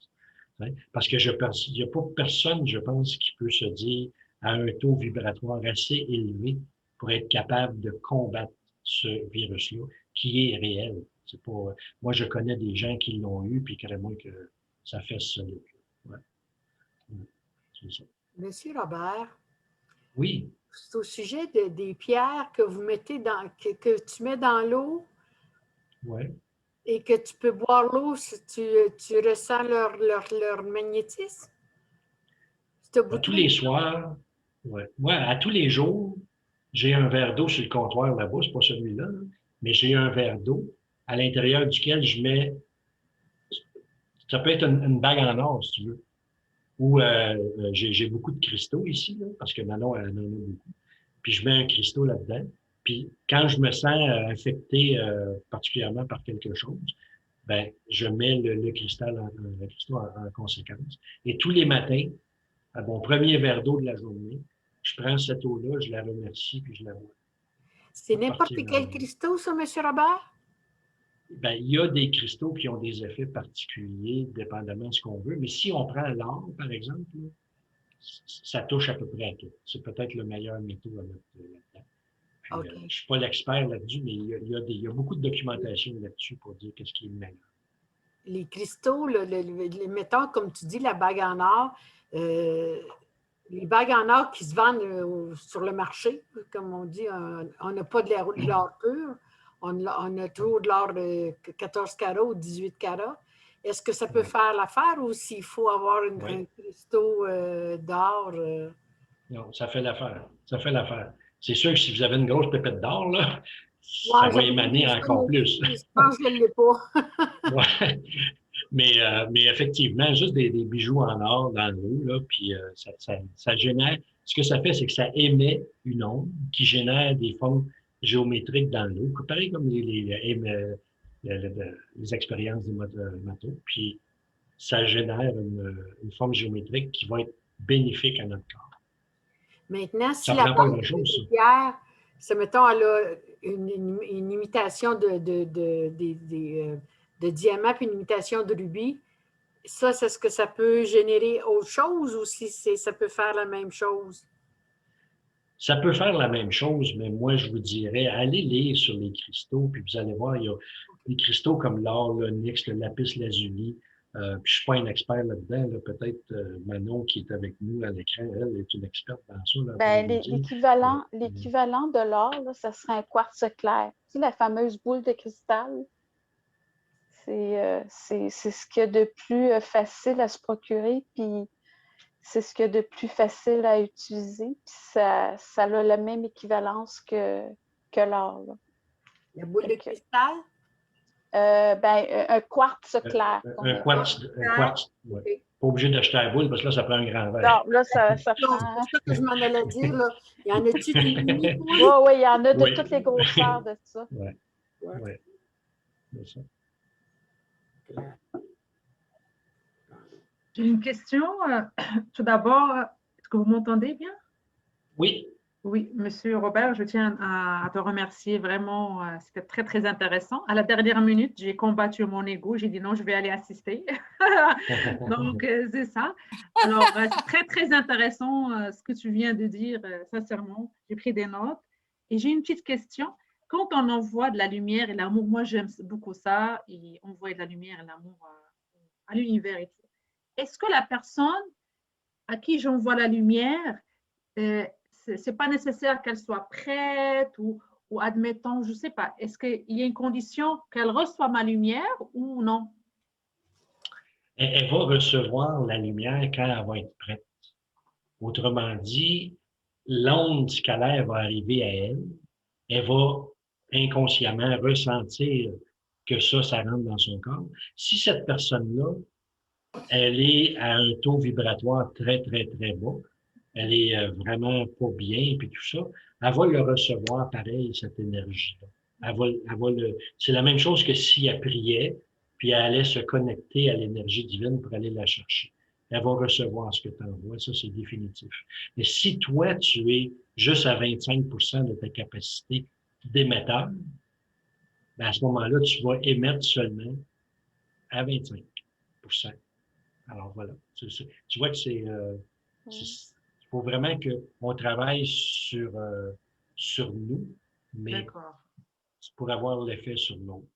Speaker 1: Parce que il n'y a pas personne, je pense, qui peut se dire à un taux vibratoire assez élevé pour être capable de combattre ce virus-là, qui est réel. C'est pas, moi, je connais des gens qui l'ont eu, puis carrément que ça fait ça. Ouais. C'est ça.
Speaker 4: Monsieur Robert.
Speaker 1: Oui.
Speaker 4: C'est au sujet des pierres que vous mettez que tu mets dans l'eau.
Speaker 1: Oui.
Speaker 4: Et que tu peux boire l'eau si tu ressens leur magnétisme.
Speaker 1: Tous les soirs, moi, à tous les jours, j'ai un verre d'eau sur le comptoir là-bas, c'est pas celui-là, mais j'ai un verre d'eau à l'intérieur duquel je mets, ça peut être une bague en or, si tu veux, ou j'ai beaucoup de cristaux ici, là, parce que Manon, elle en a beaucoup, puis je mets un cristaux là-dedans, puis quand je me sens affecté particulièrement par quelque chose, ben je mets le cristaux en conséquence. Et tous les matins, à mon premier verre d'eau de la journée, je prends cette eau-là, je la remercie, puis je la bois.
Speaker 4: C'est n'importe quel cristaux, ça, M. Robert?
Speaker 1: Ben, il y a des cristaux qui ont des effets particuliers, dépendamment de ce qu'on veut. Mais si on prend l'or, par exemple, là, ça touche à peu près à tout. C'est peut-être le meilleur métaux à mettre là-dedans. Je ne suis pas l'expert là-dessus, mais il y a beaucoup de documentation là-dessus pour dire qu'est-ce qui est le meilleur.
Speaker 4: Les cristaux, mettons, comme tu dis, la bague en or, les bagues en or qui se vendent sur le marché, comme on dit, on n'a pas de l'or pur, on a toujours de l'or de 14 carats ou 18 carats. Est-ce que ça peut faire l'affaire ou s'il faut avoir un cristaux d'or?
Speaker 1: Non, ça fait l'affaire. Ça fait l'affaire. C'est sûr que si vous avez une grosse pépette d'or, là, ça va émaner encore plus.
Speaker 4: Je pense que je ne l'ai pas.
Speaker 1: Ouais. Mais effectivement, juste des bijoux en or dans l'eau, là, puis ça génère. Ce que ça fait, c'est que ça émet une onde qui génère des formes géométriques dans l'eau, pareil comme les expériences des motos. Puis ça génère une forme géométrique qui va être bénéfique à notre corps.
Speaker 4: Maintenant, si la bague de pierre, mettons, elle a une imitation de diamant puis une imitation de rubis, ça, c'est ce que ça peut générer autre chose ou si ça peut faire la même chose?
Speaker 1: Ça peut faire la même chose, mais moi, je vous dirais, allez lire sur les cristaux, puis vous allez voir, il y a des cristaux comme l'or, l'onyx, le lapis lazuli, Puis je ne suis pas un expert là-dedans. Là. Peut-être Manon, qui est avec nous à l'écran, elle est une experte dans ça. Là,
Speaker 5: Ben,
Speaker 1: l'équivalent
Speaker 5: l'équivalent de l'or, là, ça serait un quartz clair. Tu sais, la fameuse boule de cristal, c'est ce qu'il y a de plus facile à se procurer, puis c'est ce qu'il y a de plus facile à utiliser. Puis ça a la même équivalence que l'or.
Speaker 4: La boule de cristal?
Speaker 5: Un quartz clair.
Speaker 1: Un quartz. Ouais. Pas obligé d'acheter la boule parce que là, ça prend un grand verre.
Speaker 5: Non, là, ça
Speaker 4: C'est
Speaker 5: prend.
Speaker 4: ça que je m'en allais dire. Là. Il y en a-tu des mini?
Speaker 5: Oui, il y en a de toutes les grosseurs de ça.
Speaker 1: Oui. Ouais. C'est ça.
Speaker 6: J'ai une question. Tout d'abord, est-ce que vous m'entendez bien?
Speaker 1: Oui.
Speaker 6: Oui, Monsieur Robert, je tiens à te remercier vraiment. C'était très, très intéressant. À la dernière minute, j'ai combattu mon ego. J'ai dit non, je vais aller assister. Donc, c'est ça. Alors, c'est très, très intéressant ce que tu viens de dire, sincèrement. J'ai pris des notes. Et j'ai une petite question. Quand on envoie de la lumière et l'amour, moi, j'aime beaucoup ça, et envoyer de la lumière et l'amour à l'univers et tout. Est-ce que la personne à qui j'envoie la lumière, c'est pas nécessaire qu'elle soit prête ou admettons, je ne sais pas, est-ce qu'il y a une condition qu'elle reçoive ma lumière ou non?
Speaker 1: Elle va recevoir la lumière quand elle va être prête. Autrement dit, l'onde scalaire va arriver à elle. Elle va inconsciemment ressentir que ça rentre dans son corps. Si cette personne-là, elle est à un taux vibratoire très, très, très bas, elle est vraiment pas bien, puis tout ça, elle va le recevoir pareil, cette énergie-là. C'est la même chose que si elle priait, puis elle allait se connecter à l'énergie divine pour aller la chercher. Elle va recevoir ce que tu envoies, ça c'est définitif. Mais si toi, tu es juste à 25 de ta capacité d'émetteur, ben à ce moment-là, tu vas émettre seulement à 25 Alors voilà, tu vois que il faut vraiment qu'on travaille sur nous, mais pour avoir l'effet sur l'autre.